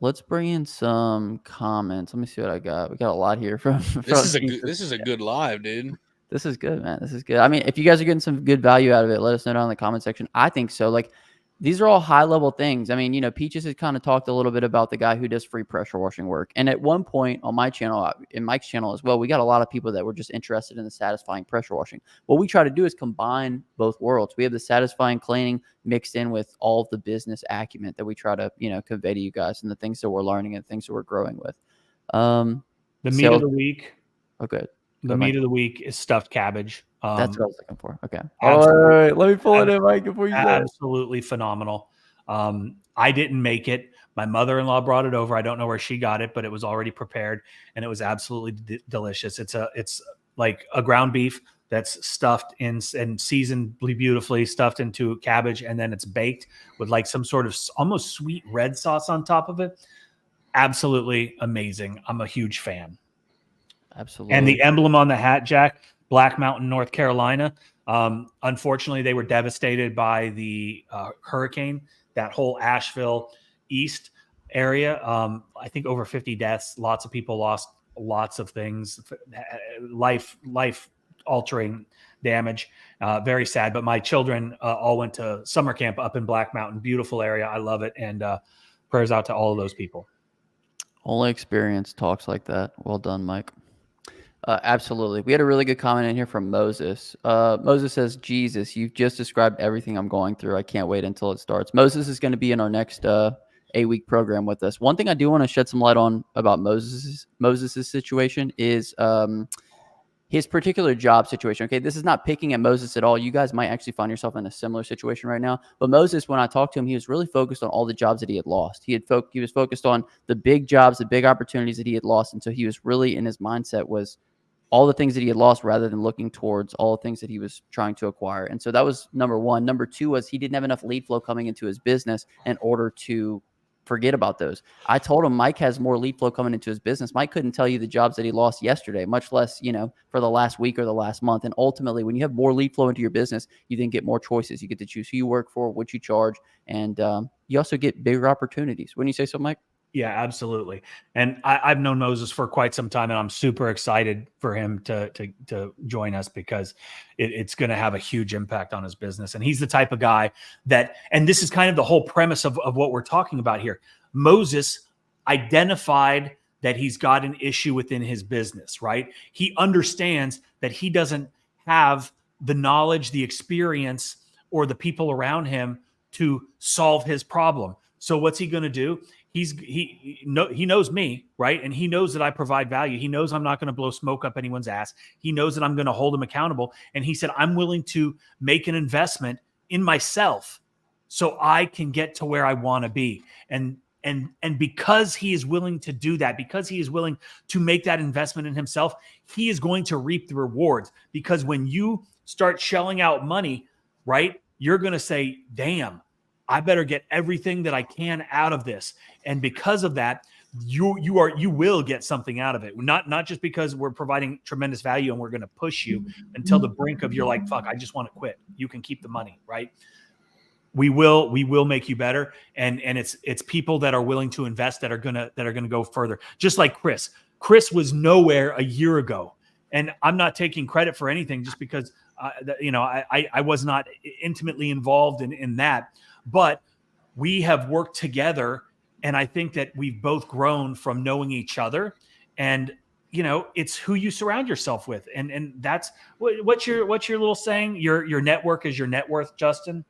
Let's bring in some comments. Let me see what I got. We got a lot here from This is a good live, dude. This is good, man. This is good. I mean, if you guys are getting some good value out of it, let us know down in the comment section. I think so. Like, these are all high level things. I mean, Peaches has kind of talked a little bit about the guy who does free pressure washing work. And at one point on my channel, in Mike's channel as well, we got a lot of people that were just interested in the satisfying pressure washing. What we try to do is combine both worlds. We have the satisfying cleaning mixed in with all of the business acumen that we try to, convey to you guys, and the things that we're learning and things that we're growing with. The meat of the week. Okay. The meat of the week is stuffed cabbage. That's what I was looking for. Okay. All right. Let me pull it in, Mike, before you say it. Absolutely phenomenal. I didn't make it. My mother-in-law brought it over. I don't know where she got it, but it was already prepared, and it was absolutely delicious. It's like a ground beef that's stuffed in and seasoned beautifully, stuffed into cabbage, and then it's baked with like some sort of almost sweet red sauce on top of it. Absolutely amazing. I'm a huge fan. Absolutely. And the emblem on the hat, Jack, Black Mountain, North Carolina. Unfortunately, they were devastated by the hurricane, that whole Asheville East area. I think over 50 deaths. Lots of people lost lots of things, life altering damage. Very sad. But my children all went to summer camp up in Black Mountain. Beautiful area. I love it. And prayers out to all of those people. Only experience talks like that. Well done, Mike. Absolutely. We had a really good comment in here from Moses. Moses says, Jesus, you've just described everything I'm going through. I can't wait until it starts. Moses is going to be in our next 8-week program with us. One thing I do want to shed some light on about Moses's situation is his particular job situation. Okay, this is not picking at Moses at all. You guys might actually find yourself in a similar situation right now. But Moses, when I talked to him, he was really focused on all the jobs that he had lost. He was focused on the big jobs, the big opportunities that he had lost. And so he was really, in his mindset, was all the things that he had lost rather than looking towards all the things that he was trying to acquire. And so that was number one. Number two was he didn't have enough lead flow coming into his business in order to forget about those. I told him Mike has more lead flow coming into his business. Mike couldn't tell you the jobs that he lost yesterday, much less, for the last week or the last month. And ultimately, when you have more lead flow into your business, you then get more choices. You get to choose who you work for, what you charge, and you also get bigger opportunities. Wouldn't you say so, Mike? Yeah, absolutely. And I've known Moses for quite some time, and I'm super excited for him to join us because it's going to have a huge impact on his business. And he's the type of guy that, and this is kind of the whole premise of what we're talking about here. Moses identified that he's got an issue within his business, right? He understands that he doesn't have the knowledge, the experience, or the people around him to solve his problem. So what's he going to do? He knows me, right? And he knows that I provide value. He knows I'm not going to blow smoke up anyone's ass. He knows that I'm going to hold him accountable. And he said, I'm willing to make an investment in myself so I can get to where I want to be. And because he is willing to do that, because he is willing to make that investment in himself, he is going to reap the rewards. Because when you start shelling out money, right, you're going to say, damn, I better get everything that I can out of this. And because of that, you will get something out of it. Not just because we're providing tremendous value and we're going to push you until the brink of you're like, fuck, I just want to quit. You can keep the money, right? We will make you better. And it's people that are willing to invest that are gonna go further. Just like Chris. Chris was nowhere a year ago. And I'm not taking credit for anything just because I was not intimately involved in that. But we have worked together, and I think that we've both grown from knowing each other And it's who you surround yourself with, and that's what's your little saying. Your network is your net worth, Justin.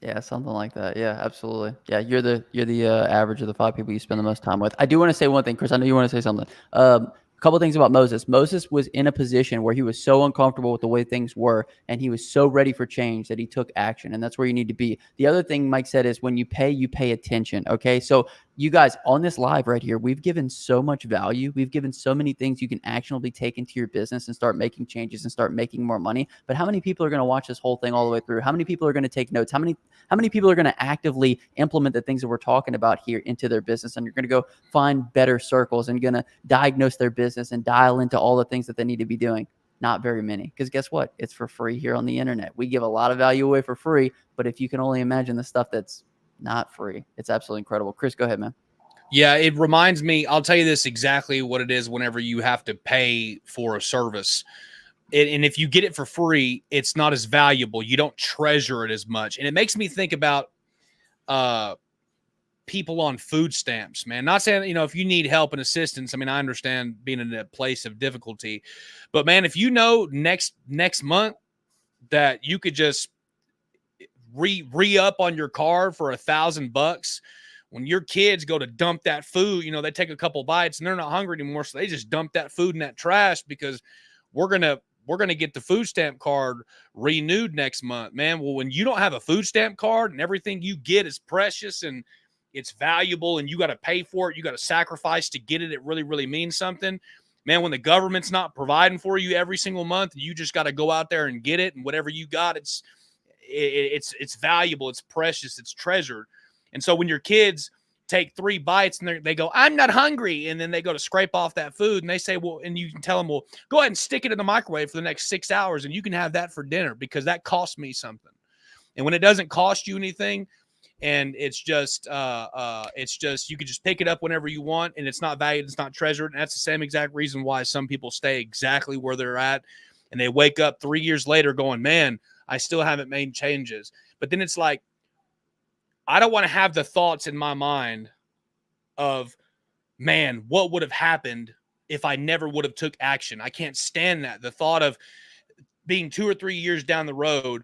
Yeah, something like that. Yeah, absolutely. Yeah, you're the average of the 5 people you spend the most time with. I do want to say one thing, Chris. I know you want to say something. A couple things about Moses. Moses was in a position where he was so uncomfortable with the way things were, and he was so ready for change that he took action, and that's where you need to be. The other thing Mike said is when you pay attention. Okay, so you guys on this live right here, we've given so much value. We've given so many things you can actionably take into your business and start making changes and start making more money. But how many people are going to watch this whole thing all the way through? How many people are going to take notes? How many people are going to actively implement the things that we're talking about here into their business? And you're going to go find better circles and going to diagnose their business and dial into all the things that they need to be doing. Not very many, because guess what? It's for free here on the internet. We give a lot of value away for free, but if you can only imagine the stuff that's not free, it's absolutely incredible. Chris, go ahead, man. Yeah, it reminds me, I'll tell you this exactly what it is whenever you have to pay for a service. And if you get it for free, it's not as valuable. You don't treasure it as much. And it makes me think about people on food stamps, man. Not saying, if you need help and assistance, I mean, I understand being in a place of difficulty. But, man, if you know next month that you could just re-up on your card for $1,000, when your kids go to dump that food, they take a couple bites and they're not hungry anymore, so they just dump that food in that trash because we're gonna get the food stamp card renewed next month, man. Well, when you don't have a food stamp card and everything you get is precious and it's valuable and you got to pay for it, you got to sacrifice to get it, it really, really means something. Man, when the government's not providing for you every single month, you just got to go out there and get it, and whatever you got, it's valuable, it's precious, it's treasured. And so when your kids take 3 bites and they go, I'm not hungry, and then they go to scrape off that food and they say, well, and you can tell them, well, go ahead and stick it in the microwave for the next 6 hours and you can have that for dinner because that cost me something. And when it doesn't cost you anything and it's just you can just pick it up whenever you want and it's not valued, it's not treasured. And that's the same exact reason why some people stay exactly where they're at and they wake up 3 years later going, man, I still haven't made changes. But then it's like, I don't want to have the thoughts in my mind of, man, what would have happened if I never would have took action? I can't stand that. The thought of being 2 or 3 years down the road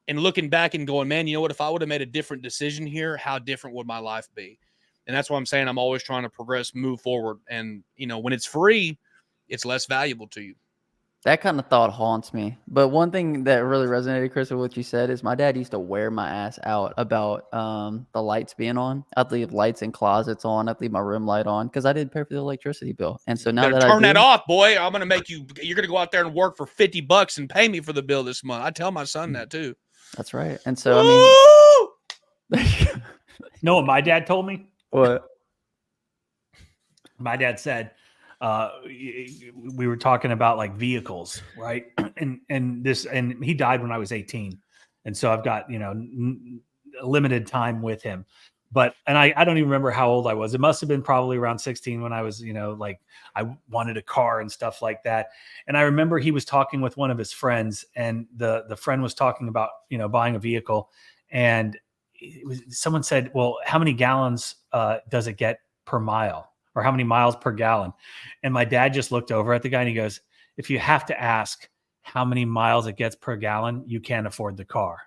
and looking back and going, man, you know what? If I would have made a different decision here, how different would my life be? And that's why I'm saying I'm always trying to progress, move forward. And, when it's free, it's less valuable to you. That kind of thought haunts me. But one thing that really resonated, Chris, with what you said is my dad used to wear my ass out about the lights being on. I'd leave lights in closets on. I'd leave my room light on because I didn't pay for the electricity bill. And so now that turn that off, boy. I'm going to make you're going to go out there and work for $50 and pay me for the bill this month. I tell my son that too. That's right. And so, I mean, know what my dad told me? What? My dad said, we were talking about like vehicles, right? And he died when I was 18. And so I've got, limited time with him, but I don't even remember how old I was. It must've been probably around 16 when I was, like I wanted a car and stuff like that. And I remember he was talking with one of his friends and the friend was talking about, buying a vehicle. And someone said, well, how many gallons does it get per mile? Or how many miles per gallon? And my dad just looked over at the guy and he goes, if you have to ask how many miles it gets per gallon, you can't afford the car.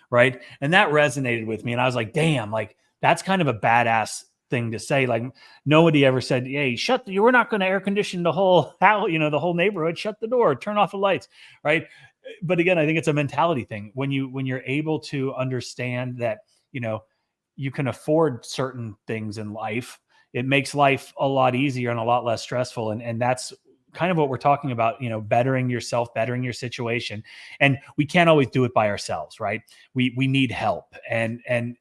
Right. And that resonated with me. And I was like, damn, like that's kind of a badass thing to say. Like nobody ever said, hey, we're not going to air condition the whole house, the whole neighborhood, shut the door, turn off the lights. Right. But again, I think it's a mentality thing. When you're able to understand that, you can afford certain things in life, it makes life a lot easier and a lot less stressful. And that's kind of what we're talking about, bettering yourself, bettering your situation. And we can't always do it by ourselves, right? We need help. And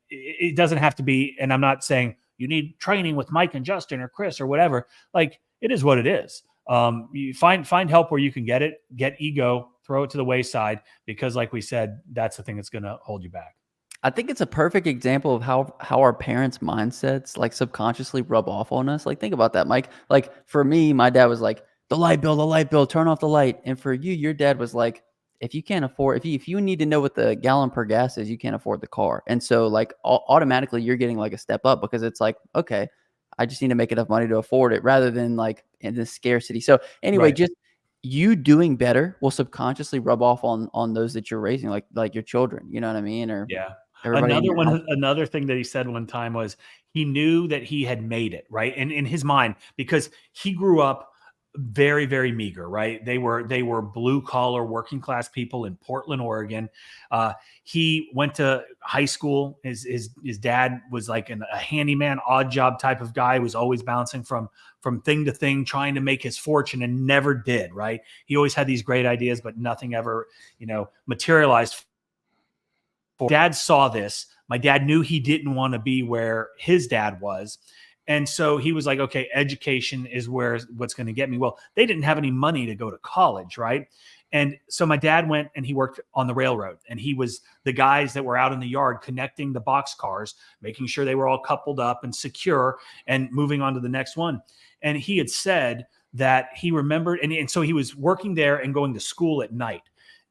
it doesn't have to be, and I'm not saying you need training with Mike and Justin or Chris or whatever. Like it is what it is. You find help where you can get it, get ego, throw it to the wayside, because like we said, that's the thing that's going to hold you back. I think it's a perfect example of how our parents' mindsets like subconsciously rub off on us. Like think about that, Mike. Like for me, my dad was like, the light bill, turn off the light. And for you, your dad was like, if you can't afford, if you need to know what the gallon per gas is, you can't afford the car. And so like automatically you're getting like a step up because it's like, okay, I just need to make enough money to afford it, rather than like in this scarcity. So anyway, Right. just you doing better will subconsciously rub off on those that you're raising, like your children. You know what I mean? Or Yeah. everybody in your house. Another thing that he said one time was he knew that he had made it, right? And in his mind, because he grew up very, very meager, right? They were blue collar working class people in Portland, Oregon. He went to high school. His dad was like a handyman, odd job type of guy, was always bouncing from thing to thing, trying to make his fortune, and never did, right? He always had these great ideas, but nothing ever, materialized. Dad saw this. My dad knew he didn't want to be where his dad was. And so he was like, okay, education is what's going to get me. Well, they didn't have any money to go to college, right? And so my dad went and he worked on the railroad, and he was the guys that were out in the yard connecting the box cars, making sure they were all coupled up and secure, and moving on to the next one. And he had said that he remembered, and so he was working there and going to school at night.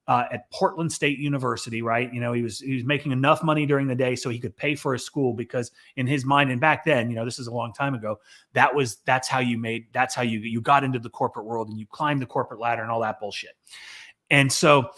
At Portland State University, right? He was making enough money during the day so he could pay for his school, because in his mind, and back then, this is a long time ago, that's how you got into the corporate world, and you climbed the corporate ladder and all that bullshit. And so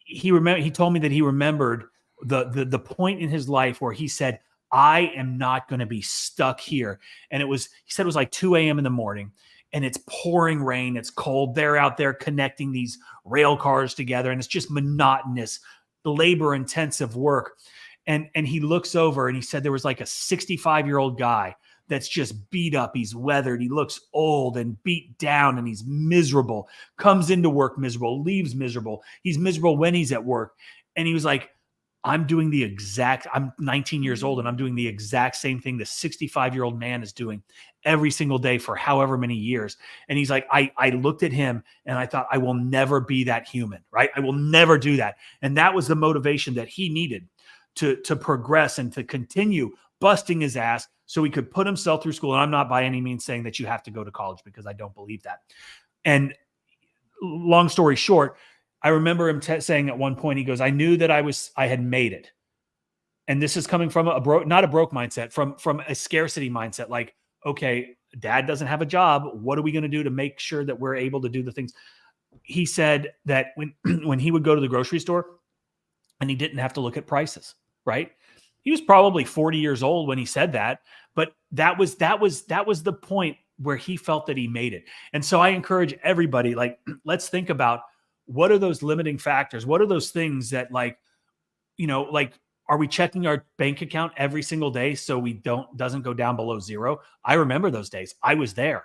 he told me that he remembered the point in his life where he said, I am not going to be stuck here. And he said it was like 2 a.m. in the morning, and it's pouring rain. It's cold. They're out there connecting these rail cars together, and it's just monotonous, labor intensive work. And he looks over, and he said there was like a 65-year-old guy that's just beat up. He's weathered. He looks old and beat down, and he's miserable, comes into work miserable, leaves miserable. He's miserable when he's at work. And he was like, I'm 19 years old, and I'm doing the exact same thing the 65-year-old man is doing every single day for however many years. And he's like, I looked at him and I thought, I will never be that human, right? I will never do that. And that was the motivation that he needed to progress and to continue busting his ass so he could put himself through school. And I'm not by any means saying that you have to go to college, because I don't believe that. And long story short, I remember him saying at one point, he goes, I knew that I had made it. And this is coming from not a broke mindset, from a scarcity mindset. Like, okay, dad doesn't have a job. What are we going to do to make sure that we're able to do the things? He said that when he would go to the grocery store and he didn't have to look at prices, right? He was probably 40 years old when he said that, but that was the point where he felt that he made it. And so I encourage everybody, like, let's think about, what are those limiting factors? What are those things that, like, are we checking our bank account every single day so we doesn't go down below zero? I remember those days. I was there,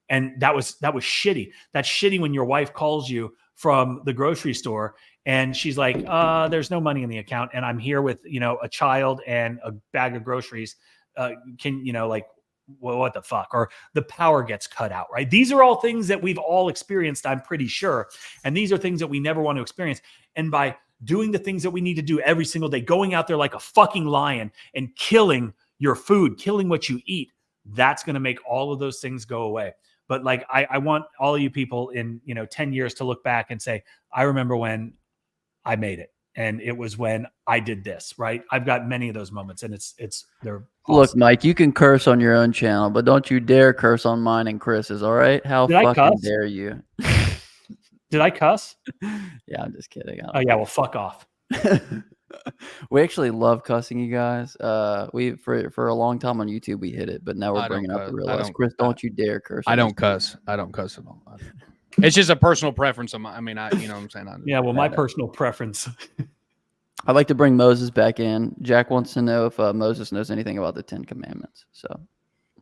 and that was shitty. That's shitty when your wife calls you from the grocery store and she's like, there's no money in the account, and I'm here with, a child and a bag of groceries. What the fuck? Or the power gets cut out, right? These are all things that we've all experienced, I'm pretty sure. And these are things that we never want to experience. And by doing the things that we need to do every single day, going out there like a fucking lion and killing your food, killing what you eat, that's going to make all of those things go away. But like, I want all of you people in, 10 years to look back and say, I remember when I made it. And it was when I did this, right? I've got many of those moments, and they're awesome. Look, Mike, you can curse on your own channel, but don't you dare curse on mine and Chris's, all right? How fucking dare you? Did I cuss? Yeah, I'm just kidding. Oh yeah, well, fuck off. We actually love cussing, you guys. We for a long time on YouTube we hit it, but now we're bringing up the real us. Chris, don't you dare curse. I don't cuss. I don't cuss at all. It's just a personal preference of mine. You know what I'm saying? Yeah, well, my personal preference. I'd like to bring Moses back in. Jack wants to know if Moses knows anything about the 10 Commandments. So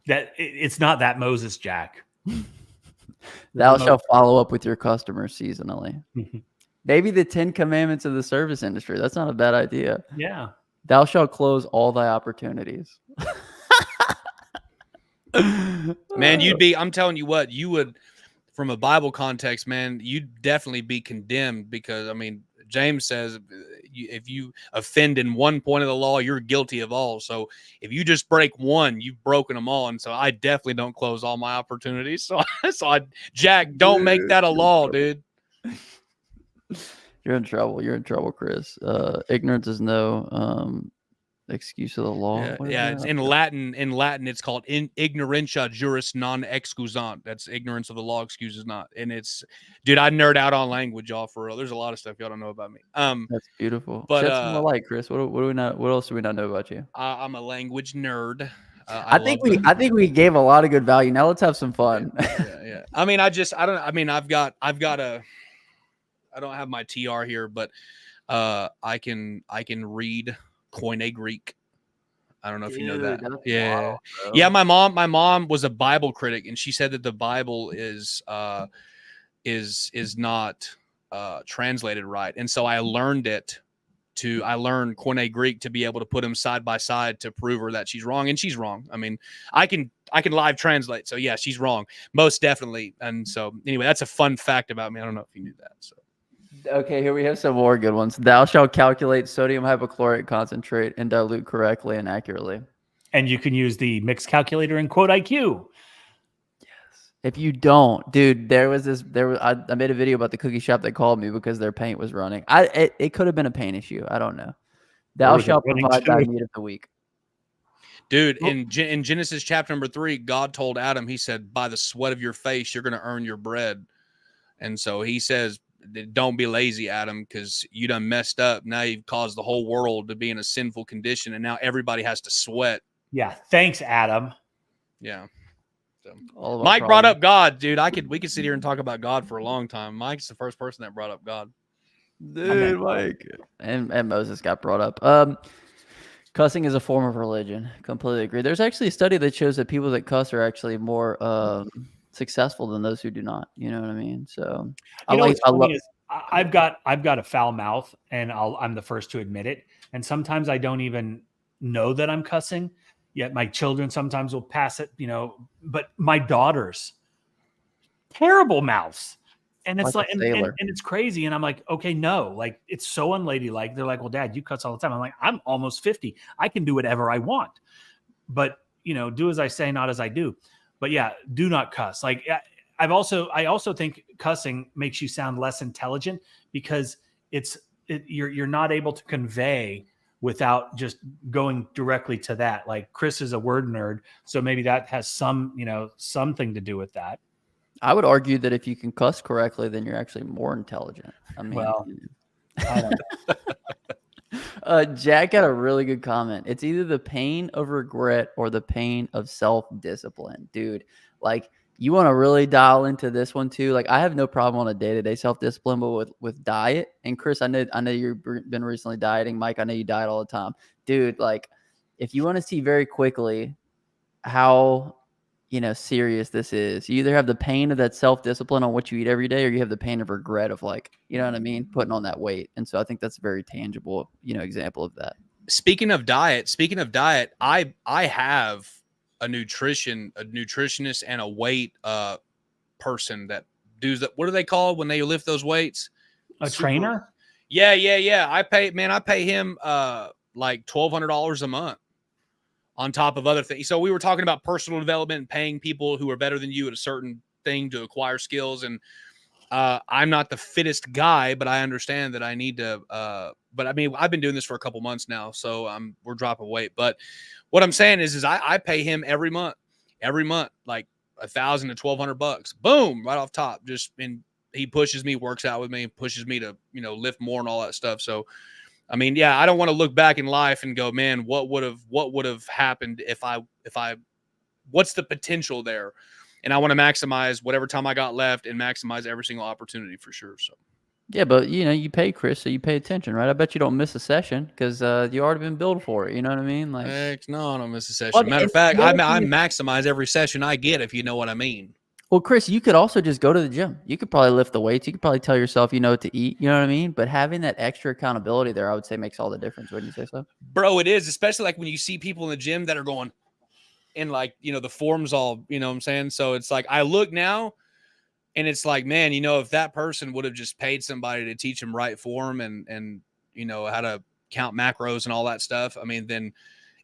that it's not that Moses, Jack. Thou shalt follow up with your customers seasonally. Maybe the 10 Commandments of the service industry. That's not a bad idea. Yeah. Thou shalt close all thy opportunities. Man, I'm telling you what, you would, from a Bible context, man, you'd definitely be condemned, because, James says if you offend in one point of the law, you're guilty of all. So if you just break one, you've broken them all. And so I definitely don't close all my opportunities. Jack, don't make that a law, dude. You're in trouble. You're in trouble, Chris. Ignorance is no Excuse of the law. Yeah, What is yeah. that? It's in Latin. In Latin, it's called ignorantia juris non excusant. That's ignorance of the law excuses not. And it's, dude, I nerd out on language, y'all, for real. There's a lot of stuff y'all don't know about me. That's beautiful. But Shed some more light, Chris. What do we not? What else do we not know about you? I'm a language nerd. I think we gave a lot of good value. Now let's have some fun. Yeah. I mean, I don't have my TR here, but I can read Koine Greek. I don't know if you know that. That's Yeah. wild, bro. Yeah, my mom was a Bible critic, and she said that the Bible is not translated right. And so I learned Koine Greek to be able to put them side by side to prove her that she's wrong, and she's wrong. I mean, I can live translate. So yeah, she's wrong. Most definitely. And so anyway, that's a fun fact about me. I don't know if you knew that. So Okay, here we have some more good ones. Thou shalt calculate sodium hypochlorite concentrate and dilute correctly and accurately. And you can use the mixed calculator and quote IQ. If you don't, dude, I made a video about the cookie shop that called me because their paint was running. It could have been a paint issue. I don't know. Thou shalt provide thy need of the week. dude, in Genesis chapter number 3, God told Adam, he said, by the sweat of your face, you're going to earn your bread. And so he says, don't be lazy, Adam, because you done messed up. Now you've caused the whole world to be in a sinful condition, and now everybody has to sweat. Yeah. Thanks, Adam. Yeah. So Mike brought up God, dude. We could sit here and talk about God for a long time. Mike's the first person that brought up God. Dude, Mike. And Moses got brought up. Cussing is a form of religion. Completely agree. There's actually a study that shows that people that cuss are actually more successful than those who do not. You know what I mean? So I've got a foul mouth, and I'm the first to admit it. And sometimes I don't even know that I'm cussing. Yet my children sometimes will pass it, but my daughters, terrible mouths. And it's like and it's crazy. And I'm like, okay, no, like it's so unladylike. They're like, well, Dad, you cuss all the time. I'm like, I'm almost 50. I can do whatever I want. But, do as I say, not as I do. But yeah, do not cuss. Like I also think cussing makes you sound less intelligent because you're not able to convey without just going directly to that. Like Chris is a word nerd, so maybe that has something to do with that. I would argue that if you can cuss correctly, then you're actually more intelligent. I mean, well, I don't know. Jack got a really good comment. It's either the pain of regret or the pain of self-discipline, dude. Like, you want to really dial into this one too. Like, I have no problem on a day-to-day self-discipline, but with diet. And Chris, I know you've been recently dieting. Mike, I know you diet all the time, dude. Like, if you want to see very quickly how serious this is, you either have the pain of that self-discipline on what you eat every day, or you have the pain of regret of, like, you know what I mean, putting on that weight. And so I think that's a very tangible, example of that. Speaking of diet, I have a nutritionist and a weight person that does that. What do they call when they lift those weights? Trainer? Yeah. I pay him like $1,200 a month on top of other things. So we were talking about personal development and paying people who are better than you at a certain thing to acquire skills. And I'm not the fittest guy, but I understand that I need to. But I mean, I've been doing this for a couple months now, so we're dropping weight. But what I'm saying is I pay him every month, like $1,000 to $1,200. Boom, right off top. And he pushes me, works out with me, pushes me to lift more and all that stuff. So, I mean, yeah, I don't want to look back in life and go, man, what would have happened if I what's the potential there? And I want to maximize whatever time I got left and maximize every single opportunity for sure. So, yeah, but you pay Chris, so you pay attention, right? I bet you don't miss a session because you already been billed for it. You know what I mean? Like, heck no, I don't miss a session. Matter of fact, I maximize every session I get, if you know what I mean. Well, Chris, you could also just go to the gym. You could probably lift the weights. You could probably tell yourself you know what to eat. You know what I mean? But having that extra accountability there, I would say, makes all the difference. Wouldn't you say so? Bro, it is, especially like when you see people in the gym that are going and like, the form's all, you know what I'm saying? So it's like, I look now and it's like, man, if that person would have just paid somebody to teach them right form and how to count macros and all that stuff. I mean, then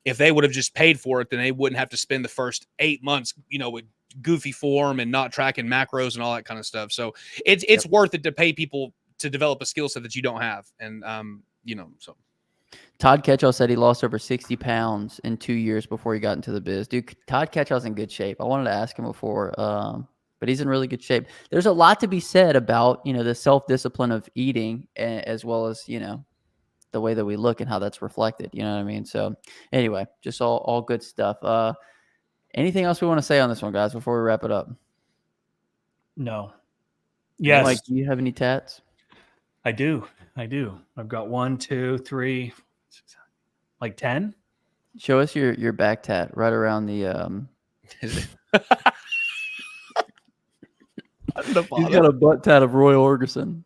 if they would have just paid for it, then they wouldn't have to spend the first 8 months, with goofy form and not tracking macros and all that kind of stuff. So it's worth it to pay people to develop a skill set that you don't have. And, so. Todd Ketchell said he lost over 60 pounds in 2 years before he got into the biz. Dude, Todd Ketchell's in good shape. I wanted to ask him before, but he's in really good shape. There's a lot to be said about, the self-discipline of eating, as well as, the way that we look and how that's reflected. You know what I mean? So anyway, just all good stuff. Anything else we want to say on this one, guys, before we wrap it up? No. Yes. Mike, do you have any tats? I do. I've got 1, 2, 3, 6, like 10. Show us your back tat right around the Is He's got a butt tat of Roy Orbison.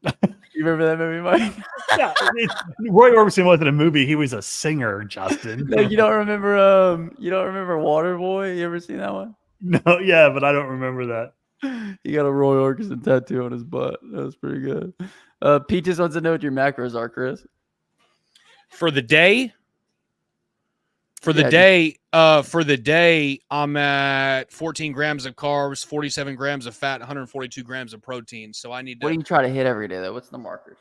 You remember that movie, Mike? Yeah, Roy Orbison wasn't a movie; he was a singer. Justin, No, you don't remember Waterboy? You ever seen that one? No, yeah, but I don't remember that. He got a Roy Orbison tattoo on his butt. That was pretty good. Pete just wants to know what your macros are, Chris. For the day, I'm at 14 grams of carbs, 47 grams of fat, 142 grams of protein. So I need to. What do you try to hit every day though? What's the markers?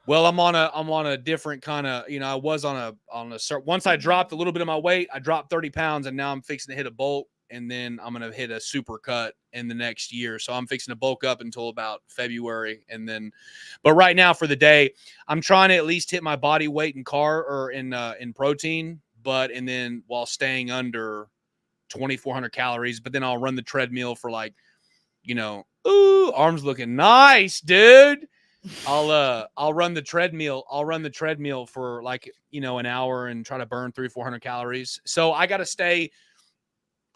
Well, I'm on a different kind of, I was on a once I dropped a little bit of my weight, I dropped 30 pounds, and now I'm fixing to hit a bulk, and then I'm going to hit a super cut in the next year. So I'm fixing to bulk up until about February. And then, but right now for the day, I'm trying to at least hit my body weight in in protein, and then while staying under 2,400 calories, but then I'll run the treadmill for ooh, arms looking nice, dude. I'll run the treadmill. I'll run the treadmill for an hour and try to burn 300-400 calories. So I got to stay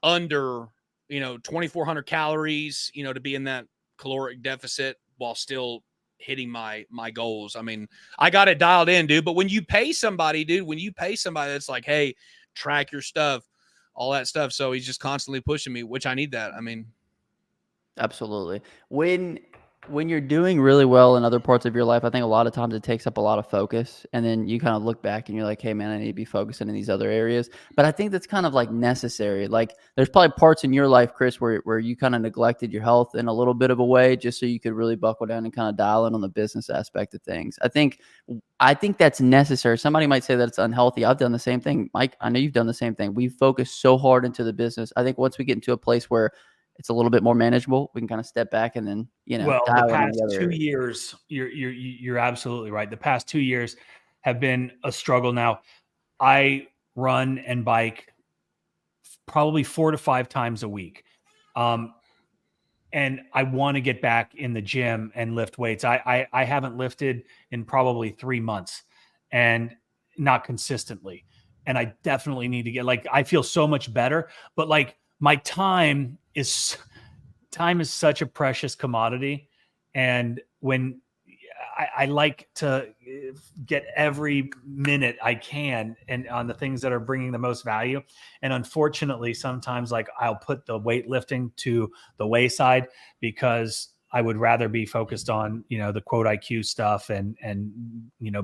under, 2,400 calories, to be in that caloric deficit while still hitting my goals. I mean, I got it dialed in, dude. But when you pay somebody, that's like, hey, track your stuff, all that stuff. So he's just constantly pushing me, which I need that. I mean, absolutely. When you're doing really well in other parts of your life, I think a lot of times it takes up a lot of focus, and then you kind of look back and you're like, hey man, I need to be focusing in these other areas. But I think that's kind of like necessary. Like there's probably parts in your life, Chris, where you kind of neglected your health in a little bit of a way, just so you could really buckle down and kind of dial in on the business aspect of things. I think that's necessary. Somebody might say that it's unhealthy. I've done the same thing. Mike, I know you've done the same thing. We focus so hard into the business. I think once we get into a place where it's a little bit more manageable, we can kind of step back and then, Well, dial the in past the other 2 areas. years, you're absolutely right. The past 2 years have been a struggle. Now, I run and bike probably 4 to 5 times a week. And I want to get back in the gym and lift weights. I haven't lifted in probably 3 months, and not consistently. And I definitely need to get, I feel so much better, but my time is such a precious commodity. And when I like to get every minute I can and on the things that are bringing the most value. And unfortunately, sometimes I'll put the weightlifting to the wayside because I would rather be focused on, the quote IQ stuff and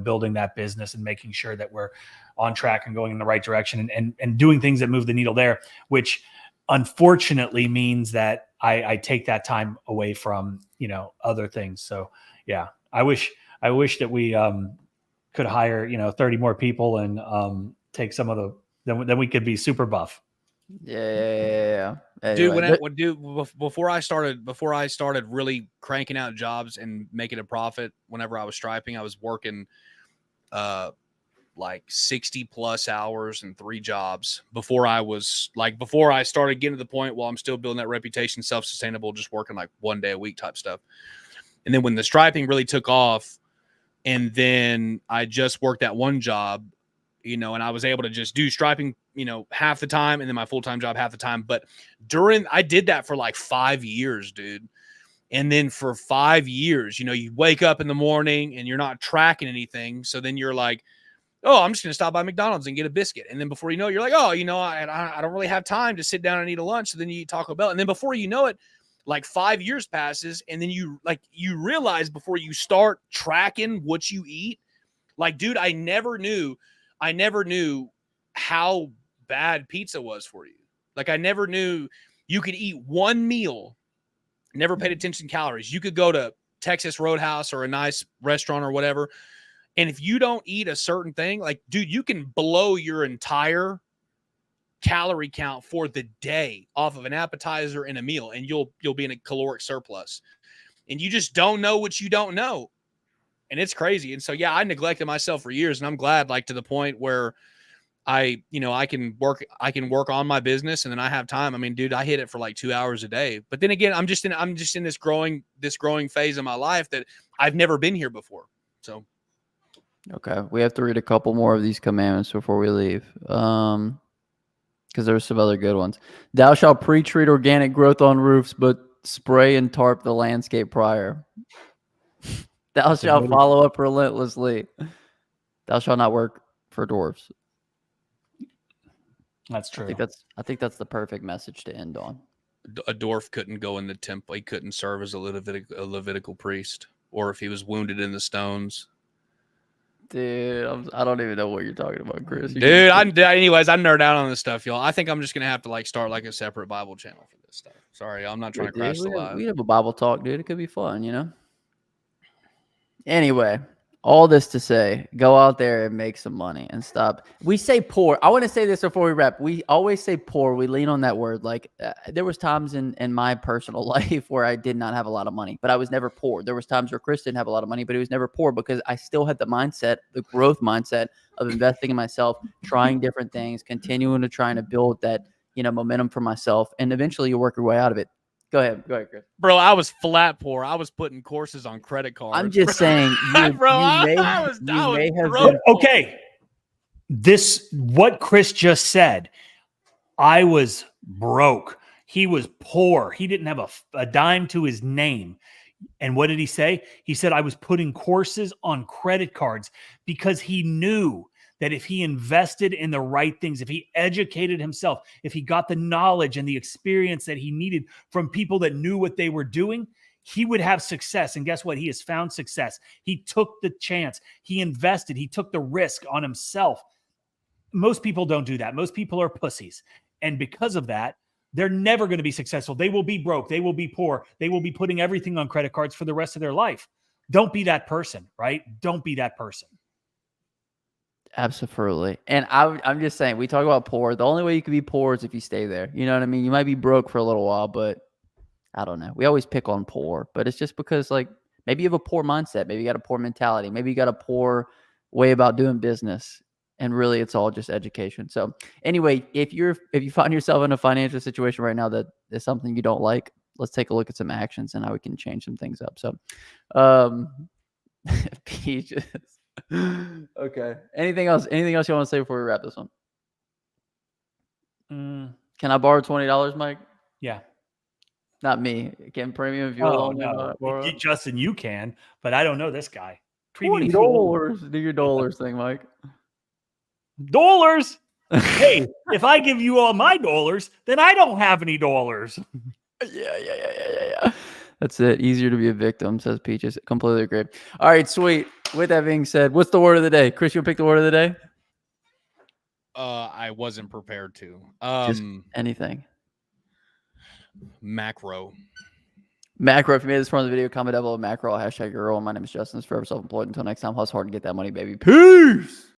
building that business and making sure that we're on track and going in the right direction and doing things that move the needle there, which unfortunately means that I take that time away from, other things. So yeah, I wish that we could hire, 30 more people and take some of then we could be super buff. Yeah. Anyway, before I started really cranking out jobs and making a profit, whenever I was striping, I was working 60 plus hours and 3 jobs before I started getting to the point while I'm still building that reputation, self-sustainable, just working 1 day a week type stuff. And then when the striping really took off, and then I just worked that one job, and I was able to just do striping, half the time, and then my full-time job half the time. But I did that for 5 years, dude. And then for 5 years, you wake up in the morning and you're not tracking anything. So then you're like, oh, I'm just going to stop by McDonald's and get a biscuit. And then before you know it, you're like, oh, I don't really have time to sit down and eat a lunch. So then you eat Taco Bell. And then before you know it, 5 years passes. And then you realize before you start tracking what you eat, dude, I never knew how bad pizza was for you. I never knew you could eat one meal, never paid attention to calories. You could go to Texas Roadhouse or a nice restaurant or whatever, And if you don't eat a certain thing, like, dude, you can blow your entire calorie count for the day off of an appetizer and a meal, and you'll be in a caloric surplus. And you just don't know what you don't know. And it's crazy. And so, yeah, I neglected myself for years, and I'm glad, like, to the point where I can work on my business, and then I have time. I mean, dude, I hit it for like 2 hours a day. But then again, I'm just in this growing phase of my life that I've never been here before. So, okay, we have to read a couple more of these commandments before we leave. Because there's some other good ones. Thou shalt pre-treat organic growth on roofs, but spray and tarp the landscape prior. Thou shalt follow up relentlessly. Thou shalt not work for dwarves. That's true. I think that's the perfect message to end on. a dwarf couldn't go in the temple. He couldn't serve as a Levitical priest, or if he was wounded in the stones. Dude, I don't even know what you're talking about, Chris. Dude, anyways, I nerd out on this stuff, y'all. I think I'm just gonna have to like start like a separate Bible channel for this stuff. Sorry, I'm not trying to crash the live. We have a Bible talk, dude. It could be fun, you know. Anyway, all this to say, go out there and make some money and stop. We say poor. I want to say this before we wrap. We always say poor. We lean on that word. Like there was times in my personal life where I did not have a lot of money, but I was never poor. There was times where Chris didn't have a lot of money, but he was never poor because I still had the mindset, the growth mindset of investing in myself, trying different things, continuing to trying to build that, momentum for myself. And eventually you work your way out of it. Go ahead, Chris. Bro, I was flat poor. I was putting courses on credit cards. I'm just saying, you may have been okay. What Chris just said, I was broke. He was poor. He didn't have a dime to his name. And what did he say? He said, I was putting courses on credit cards because he knew that if he invested in the right things, if he educated himself, if he got the knowledge and the experience that he needed from people that knew what they were doing, he would have success. And guess what? He has found success. He took the chance. He invested. He took the risk on himself. Most people don't do that. Most people are pussies. And because of that, they're never going to be successful. They will be broke. They will be poor. They will be putting everything on credit cards for the rest of their life. Don't be that person, right? Don't be that person. Absolutely. And I'm just saying, we talk about poor. The only way you can be poor is if you stay there. You know what I mean? You might be broke for a little while, but I don't know. We always pick on poor, but it's just because like maybe you have a poor mindset. Maybe you got a poor mentality. Maybe you got a poor way about doing business. And really it's all just education. So anyway, if you find yourself in a financial situation right now that is something you don't like, let's take a look at some actions and how we can change some things up. So Peaches. Okay. Anything else you want to say before we wrap this one? Can I borrow $20, Mike? Yeah. Not me. Can Premium if you want to borrow? Justin, you can, but I don't know this guy. $20. Do your dollars thing, Mike. Dollars? Hey, if I give you all my dollars, then I don't have any dollars. Yeah. That's it. Easier to be a victim, says Peaches. Completely agree. All right, sweet. With that being said, what's the word of the day? Chris, you'll pick the word of the day? I wasn't prepared to. Just anything. Macro. Macro. If you made this from the video, comment down below macro, #your role. My name is Justin. It's forever self-employed. Until next time, hustle hard and get that money, baby. Peace.